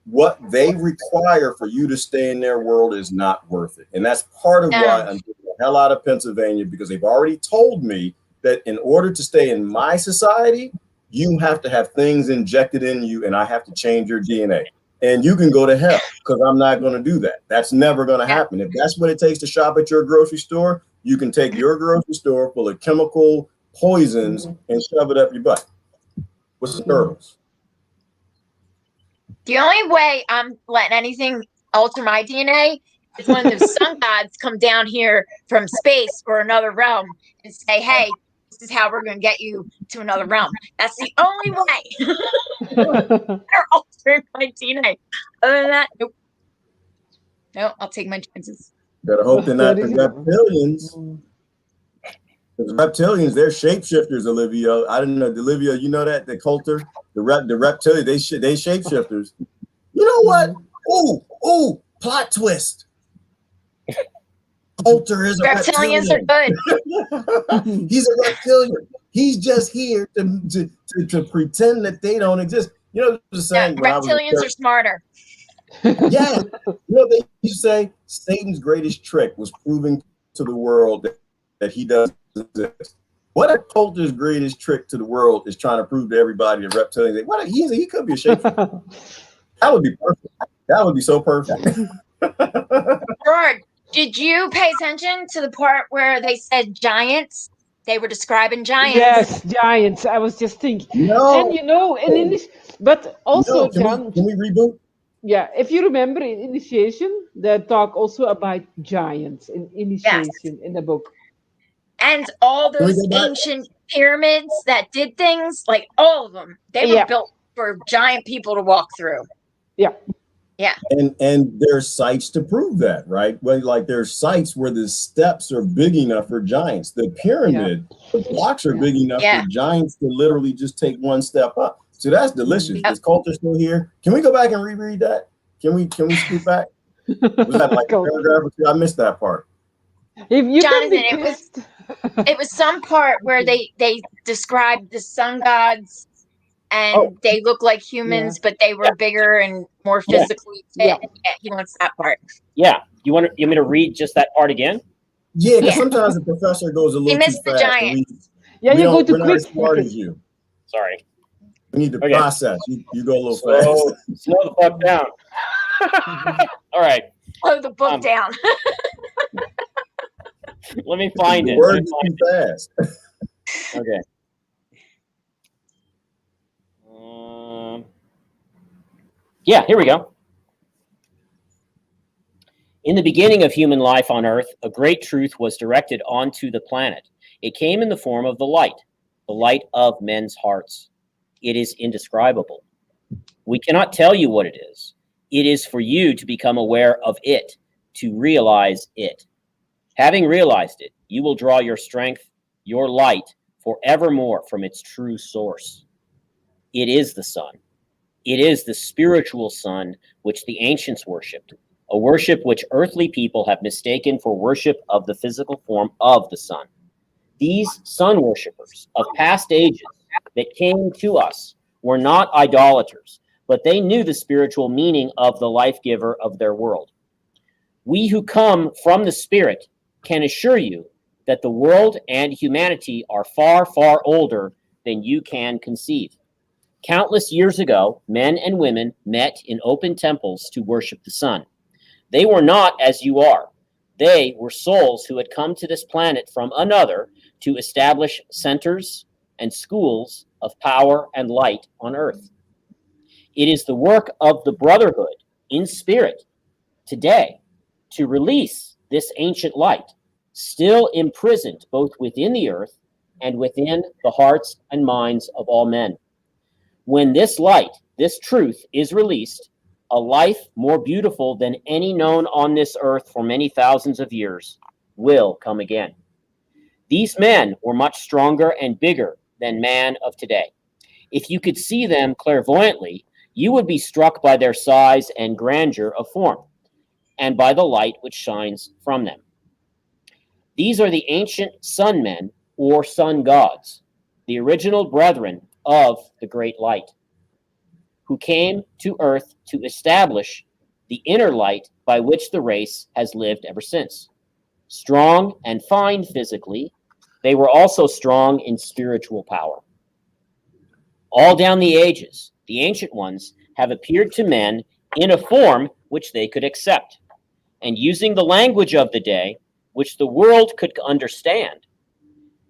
Speaker 1: what they require for you to stay in their world is not worth it. And that's part of why I'm getting the hell out of Pennsylvania, because they've already told me that in order to stay in my society, you have to have things injected in you, and I have to change your DNA. And you can go to hell, because I'm not going to do that. That's never going to happen. If that's what it takes to shop at your grocery store, you can take your grocery store full of chemical poisons and shove it up your butt. What's the turtles?
Speaker 2: The only way I'm letting anything alter my DNA is when the sun gods come down here from space or another realm and say, hey, this is how we're going to get you to another realm. That's the only way. They're altering my DNA. Other than that, nope. No, I'll take my chances.
Speaker 1: Better hope they're not the reptilians. Because reptilians, they're shapeshifters, Olivia. I didn't know, Olivia, you know that? The Coulter, the reptilians, they shapeshifters. You know what? Oh, Oh, plot twist. Coulter is a
Speaker 2: Reptilians are
Speaker 1: reptilian.
Speaker 2: good.
Speaker 1: He's a reptilian. He's just here to pretend that they don't exist. You know, the saying when I was in
Speaker 2: Reptilians are
Speaker 1: church,
Speaker 2: smarter.
Speaker 1: yeah. You know, they used to say Satan's greatest trick was proving to the world that he doesn't exist. What if Coulter's greatest trick to the world is trying to prove to everybody that reptilians? What if he could be a shapeshifter? That would be perfect. That would be so perfect.
Speaker 2: Gerard, did you pay attention to the part where they said giants? They were describing giants.
Speaker 3: Yes, giants. I was just thinking.
Speaker 1: No.
Speaker 3: And you know, in English, but also,
Speaker 1: No,
Speaker 3: John,
Speaker 1: can we reboot?
Speaker 3: yeah, if you remember in Initiation, they talk also about giants in Initiation in the book.
Speaker 2: And all
Speaker 1: Can we
Speaker 2: those
Speaker 1: go back?
Speaker 2: ancient pyramids that did things, like all of them, they were
Speaker 3: Yeah.
Speaker 2: built for giant people to walk through.
Speaker 3: Yeah.
Speaker 2: Yeah.
Speaker 1: And there's sites to prove that, right? Well, like there's sites where the steps are big enough for giants. The pyramid, the blocks are big enough
Speaker 2: Yeah.
Speaker 1: for giants to literally just take one step up. So that's delicious.
Speaker 2: Yep.
Speaker 1: Is Coulter still here? Can we go back and reread that? Can we scoot back? Was that like a paragraph or two? I missed that part.
Speaker 3: If you
Speaker 2: Jonathan,
Speaker 3: can be
Speaker 2: it was-
Speaker 3: pissed.
Speaker 2: It was some part where they described the sun gods, and they look like humans, but they were bigger and more physically fit.
Speaker 3: Yeah.
Speaker 2: Yeah, he wants that part.
Speaker 4: Yeah. You want me to read just that part again?
Speaker 1: Yeah, because
Speaker 2: Yeah.
Speaker 1: sometimes the professor goes a little too
Speaker 2: missed the
Speaker 1: fast. and
Speaker 2: giant.
Speaker 3: Yeah, you go too
Speaker 1: we're not as
Speaker 3: quick.
Speaker 1: smart as you.
Speaker 4: Sorry.
Speaker 1: We need to
Speaker 4: Okay.
Speaker 1: process. You go a little
Speaker 4: Slow,
Speaker 1: fast.
Speaker 4: slow the fuck down. All right.
Speaker 2: Slow the book down.
Speaker 4: Let me find
Speaker 1: The
Speaker 4: it.
Speaker 1: words are too fast.
Speaker 4: Okay. Yeah, here we go. In the beginning of human life on Earth, a great truth was directed onto the planet. It came in the form of the light of men's hearts. It is indescribable. We cannot tell you what it is. It is for you to become aware of it, to realize it. Having realized it, you will draw your strength, your light, forevermore from its true source. It is the sun. It is the spiritual sun which the ancients worshipped, a worship which earthly people have mistaken for worship of the physical form of the sun. These sun worshippers of past ages that came to us were not idolaters, but they knew the spiritual meaning of the life giver of their world. We who come from the Spirit can assure you that the world and humanity are far, far older than you can conceive. Countless years ago, men and women met in open temples to worship the sun. They were not as you are. They were souls who had come to this planet from another to establish centers and schools of power and light on earth. It is the work of the brotherhood in spirit today to release this ancient light, still imprisoned both within the earth and within the hearts and minds of all men. When this light, this truth is released, a life more beautiful than any known on this earth for many thousands of years will come again. These men were much stronger and bigger than man of today. If you could see them clairvoyantly, you would be struck by their size and grandeur of form, and by the light which shines from them. These are the ancient sun men or sun gods, the original brethren of the great light, who came to earth to establish the inner light by which the race has lived ever since. Strong and fine physically, they were also strong in spiritual power. All down the ages, the ancient ones have appeared to men in a form which they could accept, and using the language of the day, which the world could understand,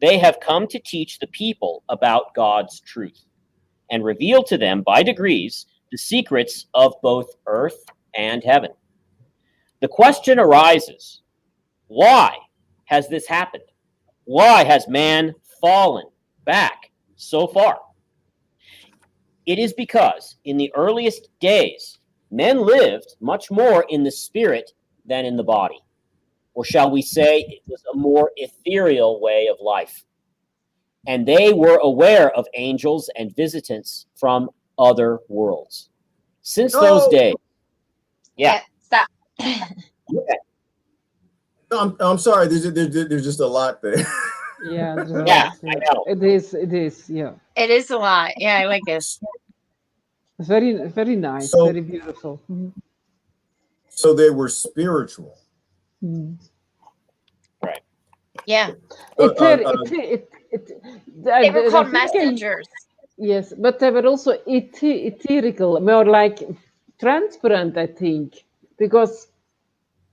Speaker 4: they have come to teach the people about God's truth and reveal to them by degrees the secrets of both earth and heaven. The question arises, why has this happened? Why has man fallen back so far? It is because in the earliest days, men lived much more in the spirit than in the body. Or shall we say it was a more ethereal way of life. And they were aware of angels and visitants from other worlds. Since those days,
Speaker 1: No, I'm sorry. There's just a lot there.
Speaker 3: Yeah, there's a
Speaker 4: Yeah,
Speaker 3: lot,
Speaker 4: I know.
Speaker 3: It is, yeah.
Speaker 2: It is a lot. Yeah, I like this.
Speaker 3: Very, very nice,
Speaker 1: So,
Speaker 3: very beautiful. Mhm.
Speaker 1: so they were spiritual.
Speaker 3: Mhm.
Speaker 4: Right.
Speaker 2: Yeah,
Speaker 1: Uh, uh,
Speaker 3: It,
Speaker 1: uh,
Speaker 2: they were
Speaker 3: I
Speaker 2: called
Speaker 3: think
Speaker 2: messengers.
Speaker 3: yes, but they were also etherical, more like transparent, I think, because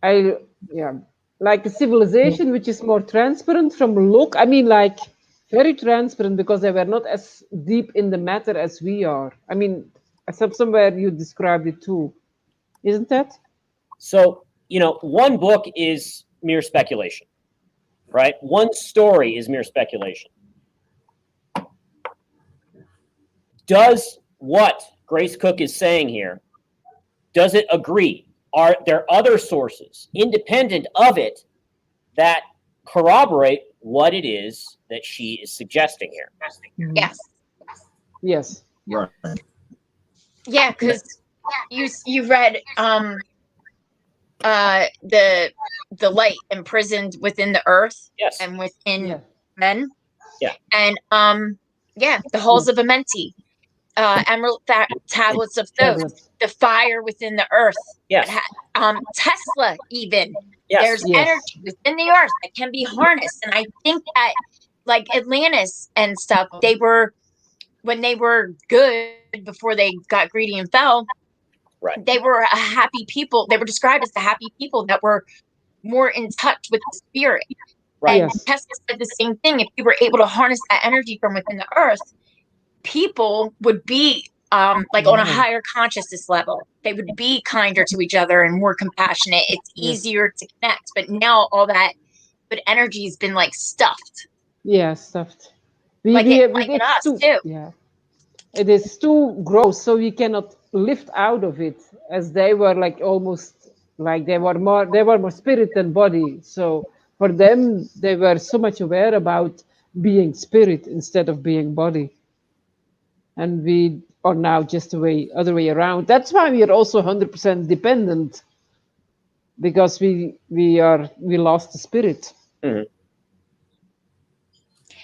Speaker 3: I, yeah, like a civilization which is more transparent from look. I mean, like very transparent because they were not as deep in the matter as we are. I mean, somewhere you described it too, isn't that?
Speaker 4: So, one book is mere speculation, right? One story is mere speculation. Does what Grace Cook is saying here, does it agree? Are there other sources independent of it that corroborate what it is that she is suggesting here?
Speaker 2: Yes.
Speaker 3: Yes.
Speaker 1: right.
Speaker 2: Yeah, because you read the light imprisoned within the earth
Speaker 4: Yes.
Speaker 2: and within
Speaker 3: Yeah.
Speaker 2: men.
Speaker 4: Yeah.
Speaker 2: And yeah, the halls of Amenti, emerald tablets of Thoth,
Speaker 3: Tablets.
Speaker 2: the fire within the earth.
Speaker 4: Yes.
Speaker 2: Tesla even.
Speaker 4: Yes.
Speaker 2: There's
Speaker 3: Yes.
Speaker 2: energy within the earth that can be harnessed. And I think that like Atlantis and stuff, when they were good before they got greedy and fell,
Speaker 4: Right.
Speaker 2: they were a happy people. They were described as the happy people that were more in touch with the spirit.
Speaker 4: Right.
Speaker 2: And
Speaker 3: Yes.
Speaker 2: Tesla said the same thing. If you were able to harness that energy from within the earth, people would be like on a higher consciousness level. They would be kinder to each other and more compassionate. It's
Speaker 3: Yes.
Speaker 2: easier to connect. But now all that good energy has been like stuffed.
Speaker 3: Yeah, stuffed.
Speaker 2: Like in
Speaker 3: It's
Speaker 2: us
Speaker 3: too,
Speaker 2: too.
Speaker 3: yeah. It is too gross, so we cannot lift out of it, as they were like almost like they were more spirit than body. So for them, they were so much aware about being spirit instead of being body, and we are now just the other way around. That's why we are also 100% dependent, because we lost the spirit.
Speaker 4: Mhm.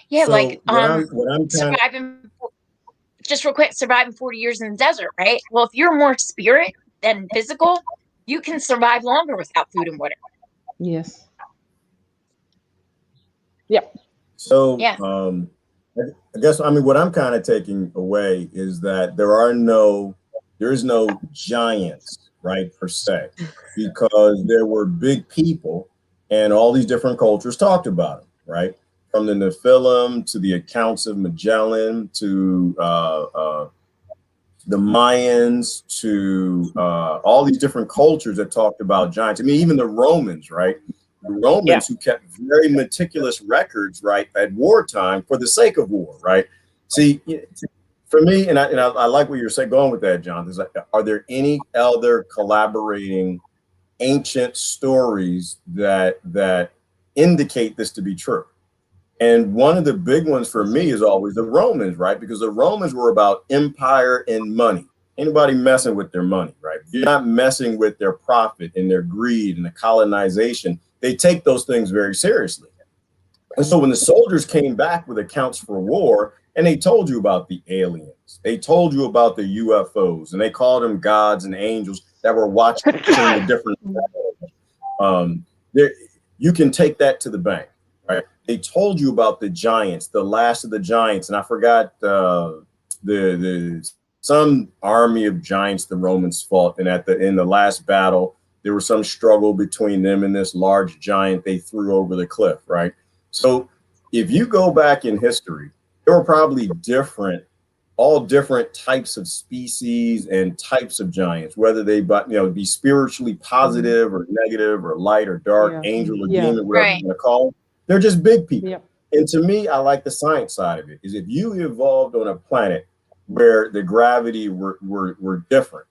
Speaker 2: Yeah,
Speaker 1: So
Speaker 2: like
Speaker 1: what I'm kind of
Speaker 2: surviving just real quick, surviving 40 years in the desert, right? Well, if you're more spirit than physical, you can survive longer without food and water.
Speaker 3: Yes. Yeah.
Speaker 1: so
Speaker 2: Yeah.
Speaker 1: I guess what I'm kind of taking away is that there is no giants, right, per se, because there were big people and all these different cultures talked about them, right? From the Nephilim to the accounts of Magellan to the Mayans to all these different cultures that talked about giants. I mean, even the Romans, right? The Romans who kept very meticulous records, right, at wartime for the sake of war, right? See, for me, and I like what you're saying, going with that, John. Is like, are there any other collaborating ancient stories that indicate this to be true? And one of the big ones for me is always the Romans, right? Because the Romans were about empire and money. Anybody messing with their money, right? You're not messing with their profit and their greed and the colonization. They take those things very seriously. And so when the soldiers came back with accounts for war, and they told you about the aliens, they told you about the UFOs, and they called them gods and angels that were watching the different. You can take that to the bank, right? They told you about the giants, the last of the giants, and I forgot the some army of giants the Romans fought, and in the last battle there was some struggle between them and this large giant they threw over the cliff, right? So if you go back in history, there were probably all different types of species and types of giants, whether they be spiritually positive or negative or light or dark, angel or demon, whatever you want to call them. They're just big people.
Speaker 3: Yeah.
Speaker 1: And to me, I like the science side of it. Is if you evolved on a planet where the gravity were different,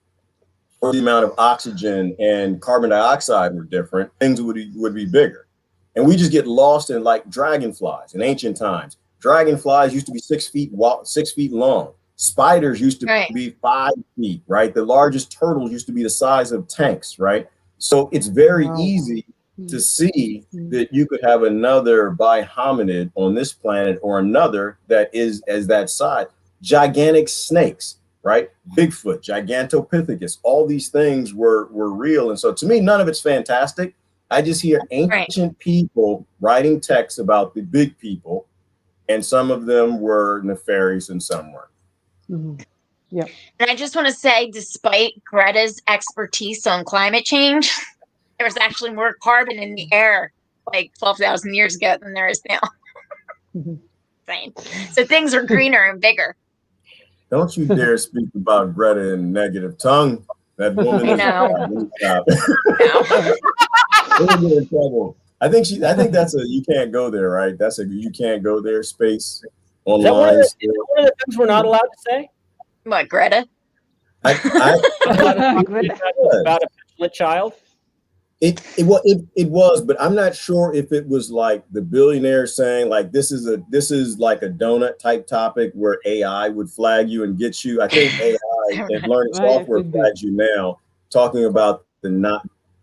Speaker 1: or the amount of oxygen and carbon dioxide were different, things would be bigger. And we just get lost in like dragonflies in ancient times. Dragonflies used to be 6 feet long. Spiders used to be 5 feet, right? The largest turtles used to be the size of tanks, right? So it's very
Speaker 3: Wow.
Speaker 1: easy to see that you could have another bihominid on this planet or another that is as that size. Gigantic snakes, right? Bigfoot, Gigantopithecus, all these things were real. And so to me, none of it's fantastic. I just hear ancient people writing texts about the big people, and some of them were nefarious and some weren't.
Speaker 3: Yeah.
Speaker 2: And I just want to say, despite Greta's expertise on climate change, there was actually more carbon in the air like 12,000 years ago than there is now. So things are greener and bigger.
Speaker 1: Don't you dare speak about Greta in negative tongue. That woman is in trouble. I think that's a you can't go there, right? That's a you can't go there space online.
Speaker 4: Is that one of the things we're not allowed to say?
Speaker 2: What, Greta?
Speaker 4: About a petulant child?
Speaker 1: It was, but I'm not sure if it was like the billionaire saying like this is like a donut type topic where AI would flag you and get you. I think AI and learning software flags you now, talking about the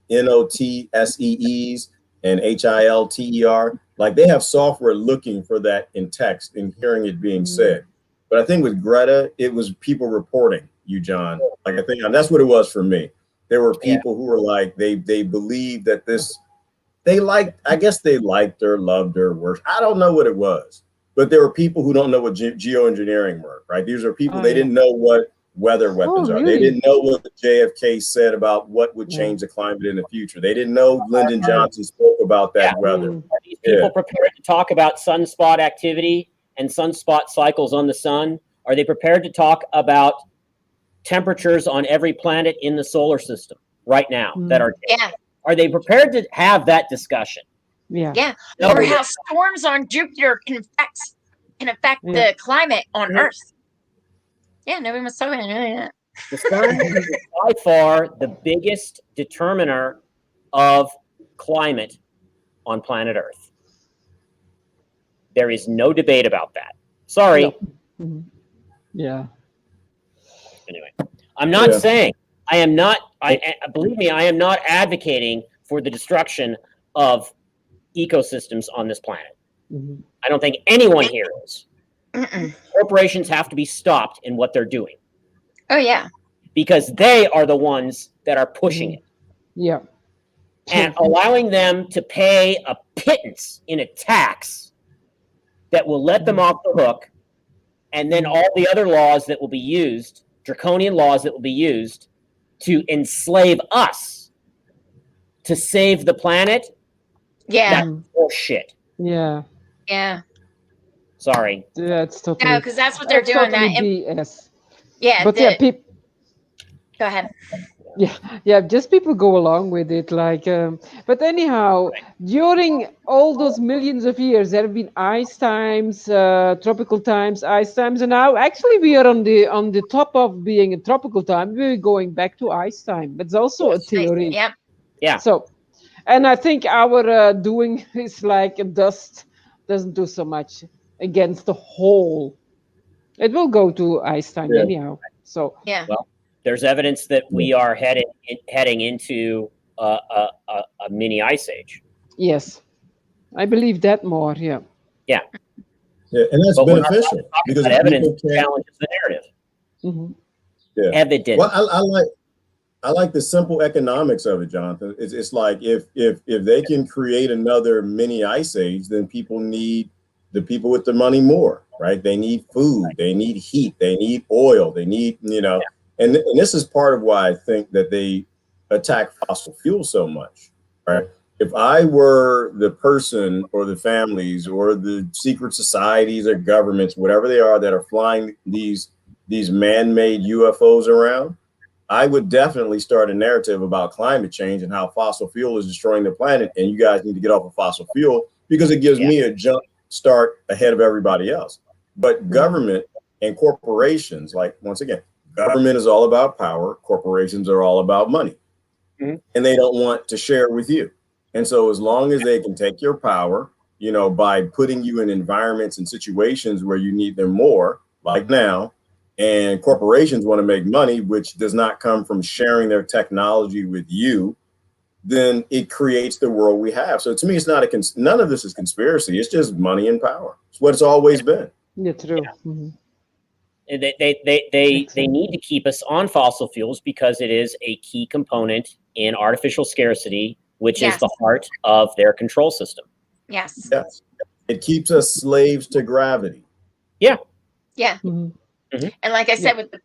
Speaker 1: NOTSEEs and HILTER. Like they have software looking for that in text and hearing it being said. But I think with Greta, it was people reporting you, John. Like I think that's what it was for me. There were people who were like, they believed that I guess they liked her, loved her, worshiped. I don't know what it was, but there were people who don't know what geoengineering were, right? These are people, they didn't know what weather weapons are.
Speaker 3: Really?
Speaker 1: They didn't know what the JFK said about what would change the climate in the future. They didn't know Lyndon Johnson spoke about that weather.
Speaker 4: Are these people prepared to talk about sunspot activity and sunspot cycles on the sun? Are they prepared to talk about temperatures on every planet in the solar system right now that are are they prepared to have that discussion?
Speaker 2: Or how storms on Jupiter can affect the climate on Earth. Nobody was talking about that.
Speaker 4: The sun is by far the biggest determiner of climate on planet Earth. There is no debate about that. Sorry.
Speaker 3: Yeah.
Speaker 4: Anyway, I'm not saying believe me, I am not advocating for the destruction of ecosystems on this planet. I don't think anyone here is. Corporations have to be stopped in what they're doing.
Speaker 2: Oh, yeah.
Speaker 4: Because they are the ones that are pushing it.
Speaker 3: Yeah.
Speaker 4: And allowing them to pay a pittance in a tax that will let them off the hook, and then all the other laws that will be used, draconian laws that will be used to enslave us to save the planet.
Speaker 2: Yeah.
Speaker 4: That's bullshit.
Speaker 3: Yeah.
Speaker 2: Yeah.
Speaker 4: Sorry.
Speaker 3: That's totally.
Speaker 2: No, because that's what they're doing.
Speaker 3: Totally BS.
Speaker 2: Yeah.
Speaker 3: But people.
Speaker 2: Go ahead.
Speaker 3: Yeah, just people go along with it. Like, but anyhow, during all those millions of years, there have been ice times, tropical times, ice times, and now actually we are on the top of being a tropical time. We're going back to ice time. That's also a theory.
Speaker 2: Yep.
Speaker 4: Yeah.
Speaker 3: So, and I think our doing is like dust doesn't do so much against the whole. It will go to ice time anyhow. So
Speaker 2: yeah.
Speaker 4: Well, there's evidence that we are heading into a mini ice age.
Speaker 3: Yes, I believe that more. Yeah.
Speaker 1: Yeah, and that's beneficial because
Speaker 4: evidence challenges the narrative.
Speaker 1: Yeah.
Speaker 4: Evidence.
Speaker 1: Well, I like the simple economics of it, Jonathan. It's like if they can create another mini ice age, then people need the people with the money more, right? They need food, they need heat, they need oil, they need, and this is part of why I think that they attack fossil fuel so much, right? If I were the person or the families or the secret societies or governments, whatever they are that are flying these man-made UFOs around, I would definitely start a narrative about climate change and how fossil fuel is destroying the planet. And you guys need to get off of fossil fuel because it gives me a jump start ahead of everybody else. But government and corporations, like, once again, government is all about power. Corporations are all about money. And they don't want to share with you. And so as long as they can take your power, by putting you in environments and situations where you need them more, like now, and corporations want to make money, which does not come from sharing their technology with you, then it creates the world we have. So to me, it's not none of this is conspiracy. It's just money and power. It's what it's always been.
Speaker 3: Yeah, true.
Speaker 4: Yeah.
Speaker 3: Mm-hmm.
Speaker 4: They need to keep us on fossil fuels because it is a key component in artificial scarcity, which is the heart of their control system.
Speaker 2: Yes.
Speaker 1: Yes. It keeps us slaves to gravity.
Speaker 2: Yeah.
Speaker 3: Mm-hmm.
Speaker 4: Mm-hmm.
Speaker 2: And like I said, with the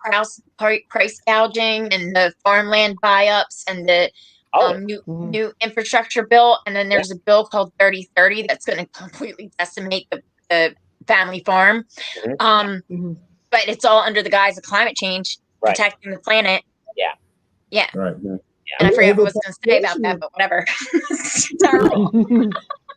Speaker 2: price gouging and the farmland buy-ups and the new infrastructure bill, and then there's a bill called 3030 that's going to completely decimate the family farm. But it's all under the guise of climate change, protecting the planet. Yeah.
Speaker 1: Right.
Speaker 2: And I forget what I was going to say about that, but whatever. Terrible.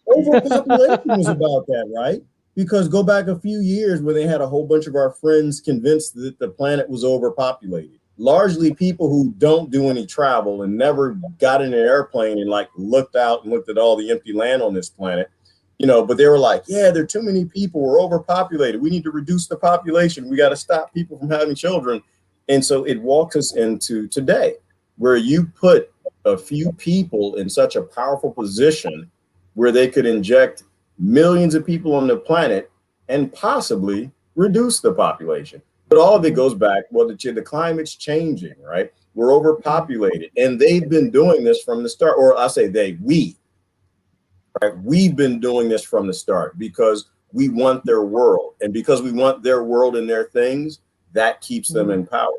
Speaker 1: Overpopulation was about that, right? Because go back a few years where they had a whole bunch of our friends convinced that the planet was overpopulated. Largely people who don't do any travel and never got in an airplane and like looked out and looked at all the empty land on this planet, you know, but they were like, yeah, there are too many people. We're overpopulated. We need to reduce the population. We got to stop people from having children. And so it walks us into today where you put a few people in such a powerful position where they could inject millions of people on the planet and possibly reduce the population. But all of it goes back, well, the climate's changing, right? We're overpopulated. And they've been doing this from the start, or I say we, right? We've been doing this from the start because we want their world. And because we want their world and their things, that keeps them in power.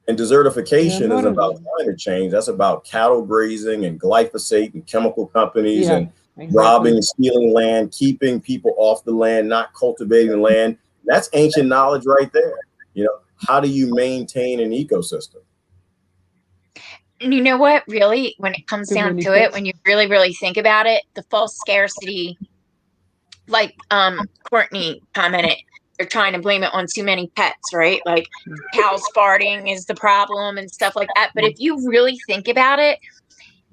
Speaker 1: And desertification is about climate change. That's about cattle grazing and glyphosate and chemical companies and robbing and stealing land, keeping people off the land, not cultivating the land. That's ancient knowledge right there. You know, how do you maintain an ecosystem?
Speaker 2: And you know what, really, when it comes down to it, when you really, really think about it, the false scarcity, like Courtney commented, they're trying to blame it on too many pets, right? Like cows farting is the problem and stuff like that. But if you really think about it,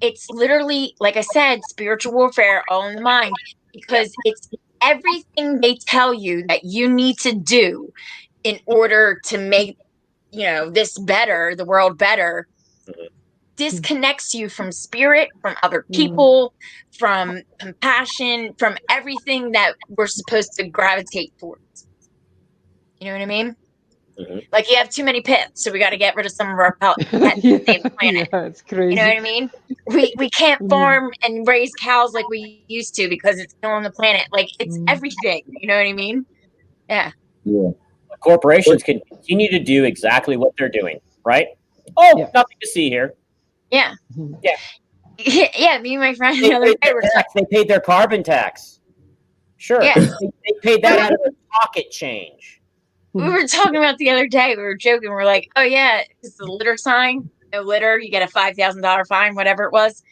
Speaker 2: it's literally, like I said, spiritual warfare all in the mind, because it's everything they tell you that you need to do in order to make, you know, this better, the world better, disconnects you from spirit, from other people, from compassion, from everything that we're supposed to gravitate towards. You know what I mean? Like you have too many pets, so we got to get rid of some of our pets to save the planet.
Speaker 3: Yeah, it's crazy.
Speaker 2: You know what I mean? We can't farm and raise cows like we used to because it's killing the planet. Like it's everything. You know what I mean? Yeah.
Speaker 4: Corporations can continue to do exactly what they're doing, right? Oh, nothing to see here.
Speaker 2: Yeah.
Speaker 4: Yeah.
Speaker 2: Me and my friend the other day were talking.
Speaker 4: They paid their carbon tax. Sure.
Speaker 2: Yeah.
Speaker 4: They paid that out of their pocket change.
Speaker 2: We were talking about the other day. We were joking. We're like, oh yeah, it's the litter sign. No litter, you get a $5,000 fine, whatever it was.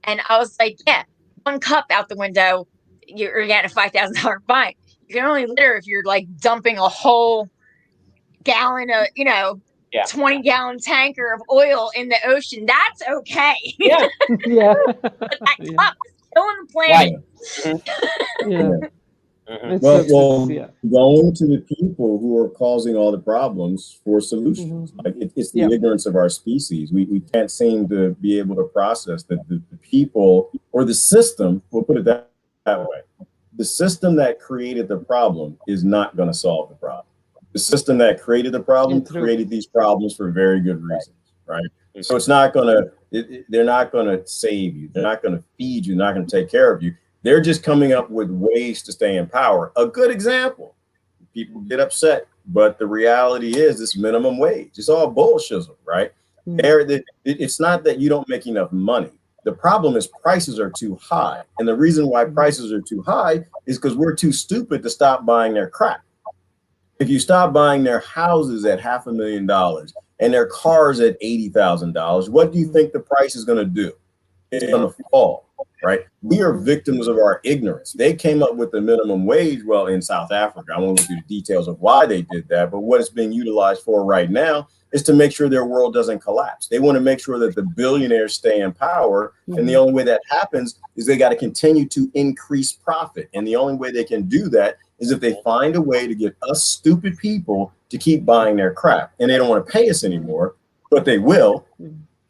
Speaker 2: And I was like, yeah, one cup out the window, you're getting a $5,000 fine. You can only litter if you're like dumping a whole gallon of, 20-gallon tanker of oil in the ocean. That's okay.
Speaker 4: Yeah.
Speaker 2: But that cup is killing the planet.
Speaker 3: Right.
Speaker 1: Well, going to the people who are causing all the problems for solutions. Like it's the ignorance of our species. We can't seem to be able to process that the people or the system, we'll put it that way. The system that created the problem is not going to solve the problem. The system that created the problem created these problems for very good reasons, right? So it's not going to, they're not going to save you. They're not going to feed you, not going to take care of you. They're just coming up with ways to stay in power. A good example, people get upset, but the reality is this minimum wage. It's all bullshit, right? It's not that you don't make enough money. The problem is prices are too high. And the reason why prices are too high is because we're too stupid to stop buying their crap. If you stop buying their houses at $500,000 and their cars at $80,000, what do you think the price is going to do? It's going to fall, right? We are victims of our ignorance. They came up with the minimum wage, well, in South Africa. I won't go through the details of why they did that, but what it's being utilized for right now is to make sure their world doesn't collapse. They want to make sure that the billionaires stay in power. And the only way that happens is they got to continue to increase profit. And the only way they can do that is if they find a way to get us stupid people to keep buying their crap. And they don't want to pay us anymore, but they will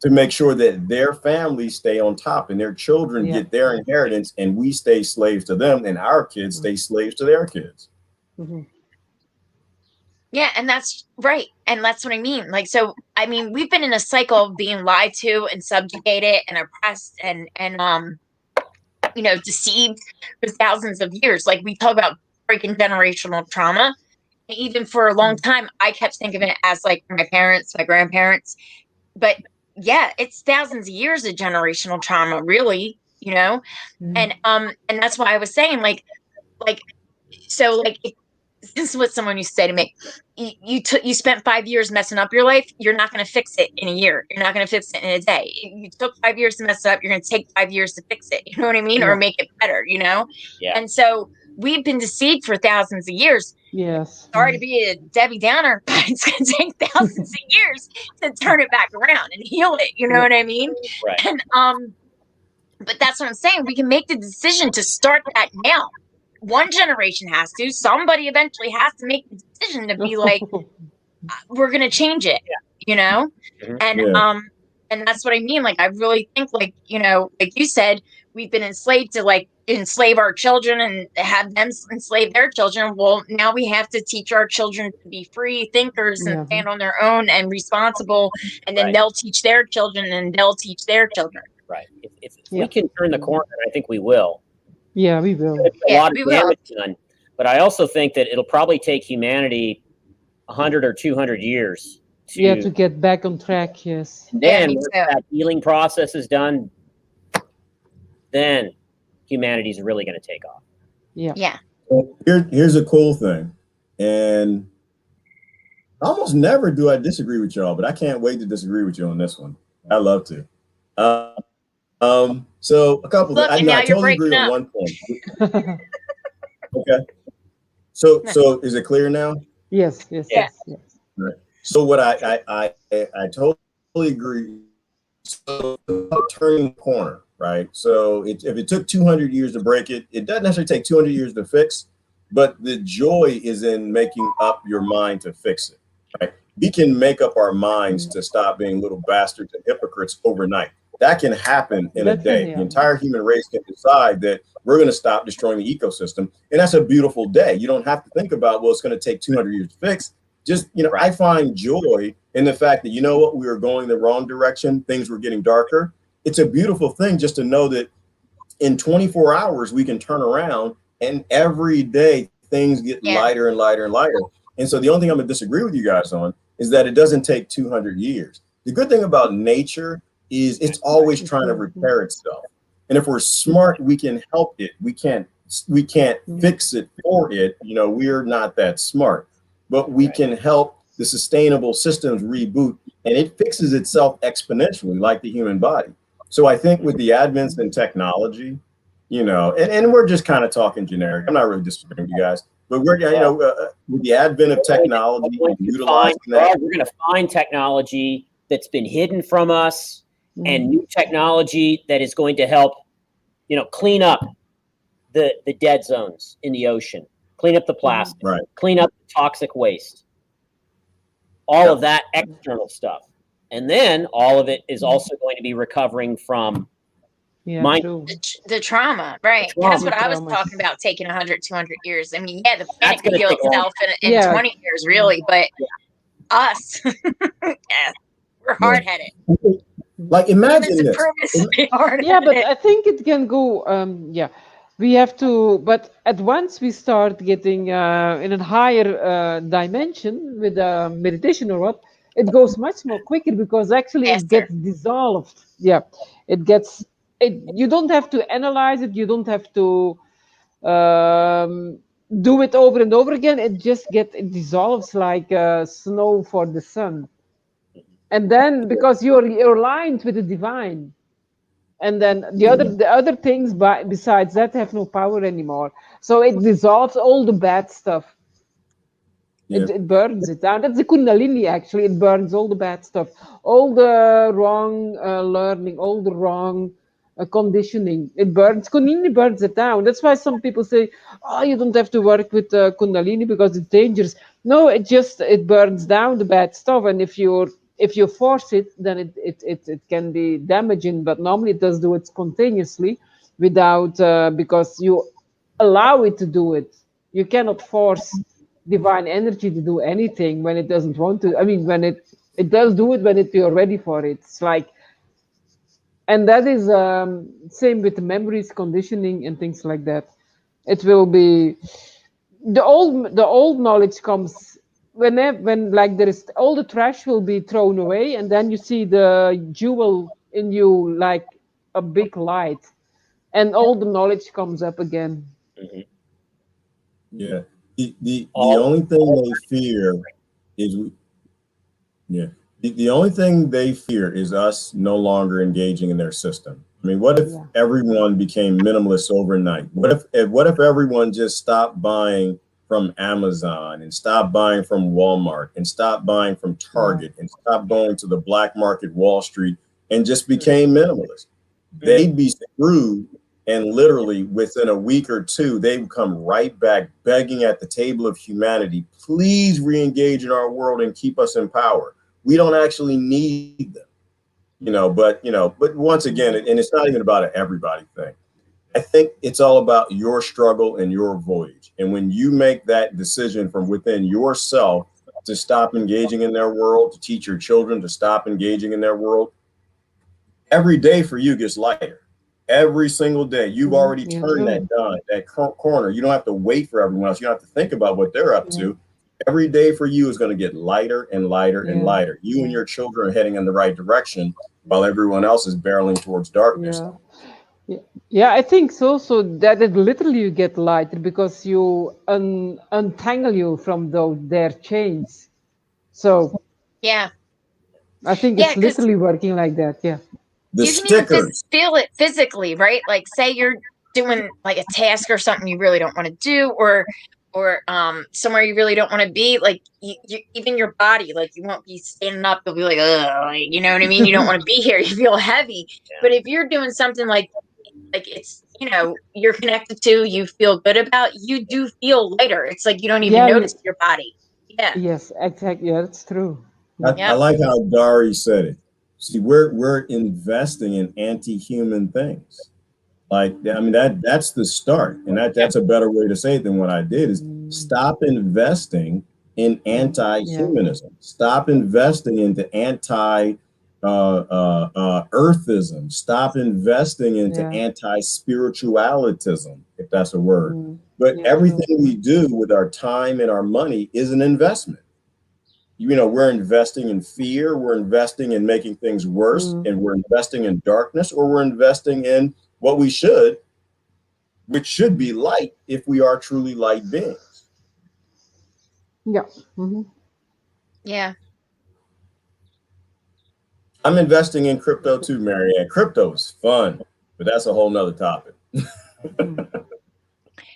Speaker 1: to make sure that their families stay on top and their children get their inheritance, and we stay slaves to them, and our kids stay slaves to their kids.
Speaker 3: Mm-hmm.
Speaker 2: Yeah, and that's right. And that's what I mean. Like, so, I mean, we've been in a cycle of being lied to and subjugated and oppressed and you know, deceived for thousands of years. Like, we talk about breaking generational trauma. And even for a long time, I kept thinking of it as like my parents, my grandparents. But yeah, it's thousands of years of generational trauma, really, you know? And that's why I was saying, like, so like, this is what someone used to say to me. You spent 5 years messing up your life. You're not going to fix it in a year. You're not going to fix it in a day. You took 5 years to mess it up. You're going to take 5 years to fix it. You know what I mean? Or make it better, you know?
Speaker 4: Yeah.
Speaker 2: And so we've been deceived for thousands of years.
Speaker 3: Yes.
Speaker 2: Sorry to be a Debbie Downer, but it's going to take thousands of years to turn it back around and heal it. You know what I mean?
Speaker 4: Right.
Speaker 2: And, but that's what I'm saying. We can make the decision to start that now. One generation has to. Somebody eventually has to make the decision to be like, we're going to change it, you know? And that's what I mean. Like, I really think, like, you know, like you said, we've been enslaved to like enslave our children and have them enslave their children. Well, now we have to teach our children to be free thinkers and stand on their own and responsible. And then they'll teach their children and they'll teach their children.
Speaker 4: Right. If we can turn the corner, I think we will.
Speaker 3: Yeah, we will.
Speaker 4: A lot of damage done. But I also think that it'll probably take humanity 100 or 200 years
Speaker 3: to get back on track. Yes.
Speaker 4: And then once that healing process is done, then humanity's really going to take off.
Speaker 3: Yeah.
Speaker 2: Yeah.
Speaker 1: Well, here's a cool thing, and almost never do I disagree with y'all, but I can't wait to disagree with you on this one. I love to. So a couple of things. I totally agree on one point. Okay. So is it clear now?
Speaker 3: Yes.
Speaker 1: Right. So what I totally agree. So turning the corner, right? So if it took 200 years to break it, it doesn't necessarily take 200 years to fix, but the joy is in making up your mind to fix it, right? We can make up our minds to stop being little bastards and hypocrites overnight. That can happen in a day. The entire human race can decide that we're going to stop destroying the ecosystem. And that's a beautiful day. You don't have to think about, well, it's going to take 200 years to fix. Just, you know, I find joy in the fact that, you know what, we were going the wrong direction. Things were getting darker. It's a beautiful thing just to know that in 24 hours, we can turn around and every day things get lighter and lighter and lighter. And so the only thing I'm going to disagree with you guys on is that it doesn't take 200 years. The good thing about nature is it's always trying to repair itself. And if we're smart, we can help it. We can't fix it for it. You know, we're not that smart, but we can help the sustainable systems reboot, and it fixes itself exponentially like the human body. So I think with the advents in technology, you know, and we're just kind of talking generic. I'm not really disagreeing with you guys, but we're, you know, with the advent of technology, utilizing that,
Speaker 4: we're going to find technology that's been hidden from us. And new technology that is going to help, you know, clean up the dead zones in the ocean, clean up the plastic, clean up the toxic waste, all of that external stuff. And then all of it is also going to be recovering from
Speaker 2: the trauma, right? That's what I was talking about, taking 100, 200 years. I mean, the planet can heal itself in 20 years, really, but us, we're hard-headed.
Speaker 1: Like, imagine this.
Speaker 3: But I think it can go, we have to, but at once we start getting in a higher dimension with meditation or what, it goes much more quicker because actually it gets dissolved. Yeah, it gets, you don't have to analyze it, you don't have to do it over and over again, it dissolves like snow for the sun. And then because you're aligned with the divine, and then the other things besides that have no power anymore. So it dissolves all the bad stuff. It burns it down. That's the Kundalini, actually. It burns all the bad stuff, all the wrong learning, all the wrong conditioning. It burns. Kundalini burns it down. That's why some people say, "Oh, you don't have to work with Kundalini because it's dangerous." No, it burns down the bad stuff. And if you're if you force it, then it can be damaging. But normally it does do it spontaneously, without because you allow it to do it. You cannot force divine energy to do anything when it doesn't want to. I mean, when it does do it when you're ready for it. It's like, and that is same with the memories, conditioning, and things like that. It will be the old knowledge comes when like there is, all the trash will be thrown away, and then you see the jewel in you like a big light, and all the knowledge comes up again.
Speaker 4: Mhm.
Speaker 1: Yeah. The only thing they fear is the only thing they fear is us no longer engaging in their system. I mean, what if everyone became minimalists overnight? What if everyone just stopped buying from Amazon and stopped buying from Walmart and stopped buying from Target and stopped going to the black market, Wall Street, and just became minimalists? They'd be screwed. And literally within a week or two, they would come right back begging at the table of humanity, please re-engage in our world and keep us in power. We don't actually need them, but once again, and it's not even about an everybody thing. I think it's all about your struggle and your voyage. And when you make that decision from within yourself to stop engaging in their world, to teach your children to stop engaging in their world, every day for you gets lighter. Every single day, you've already turned that corner. You don't have to wait for everyone else. You don't have to think about what they're up to. Every day for you is going to get lighter and lighter and lighter. You and your children are heading in the right direction while everyone else is barreling towards darkness.
Speaker 3: Yeah, I think so. So that it literally you get lighter because you untangle you from their chains. So
Speaker 2: yeah,
Speaker 3: I think it's literally working like that. Yeah.
Speaker 1: The
Speaker 2: you
Speaker 1: stickers.
Speaker 2: can even feel it physically, right? Like, say you're doing like a task or something you really don't want to do, or somewhere you really don't want to be. Like, you even your body, like you won't be standing up. You'll be like, ugh, you know what I mean? You don't want to be here. You feel heavy. But if you're doing something like it's, you're connected to, you feel good about, you do feel lighter. It's like you don't even notice your body. Yeah.
Speaker 3: Yes, exactly. Yeah, that's true.
Speaker 1: I like how Dari said it. See, we're investing in anti-human things. Like, I mean, that's the start. And that's a better way to say it than what I did is stop investing in anti-humanism. Stop investing into earthism. Stop investing into anti-spiritualitism, if that's a word. But everything we do with our time and our money is an investment. We're investing in fear, we're investing in making things worse, and we're investing in darkness, or we're investing in what we should, which should be light if we are truly light beings.
Speaker 3: Yeah.
Speaker 2: Yeah.
Speaker 3: Mm-hmm.
Speaker 1: I'm investing in crypto too, Marianne. Crypto is fun, but that's a whole nother topic.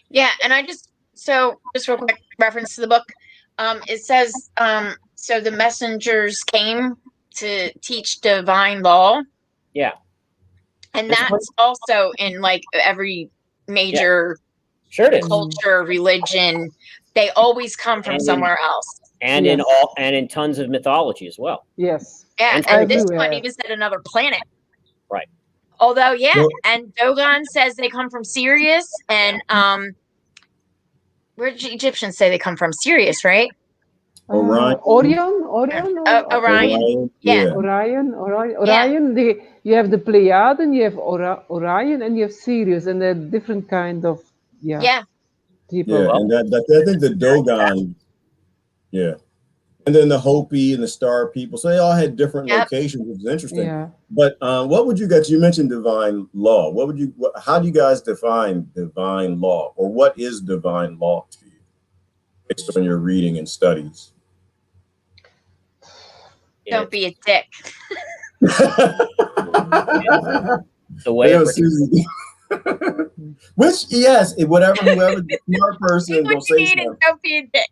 Speaker 2: Yeah, and just real quick reference to the book. It says, so the messengers came to teach divine law.
Speaker 4: Yeah.
Speaker 2: And that's also in like every major culture, religion. They always come from somewhere else.
Speaker 4: And in tons of mythology as well.
Speaker 3: Yes.
Speaker 2: Yeah, and this one even said another planet.
Speaker 4: Right.
Speaker 2: Although, and Dogon says they come from Sirius, and where did the Egyptians say they come from? Sirius, right?
Speaker 1: Orion.
Speaker 2: Orion. Yeah.
Speaker 3: Orion. You have the Pleiadian, you have Orion, and you have Sirius, and they're different kind of people.
Speaker 1: Yeah, and I think the Dogon. Yeah. And then the Hopi and the Star people. So they all had different locations, which is interesting.
Speaker 3: Yeah.
Speaker 1: But what would you guys, you mentioned divine law. How do you guys define divine law, or what is divine law to you based on your reading and studies?
Speaker 2: Don't be a dick.
Speaker 4: The way
Speaker 1: which, yes, whoever the smart person will say something.
Speaker 2: Don't be a dick.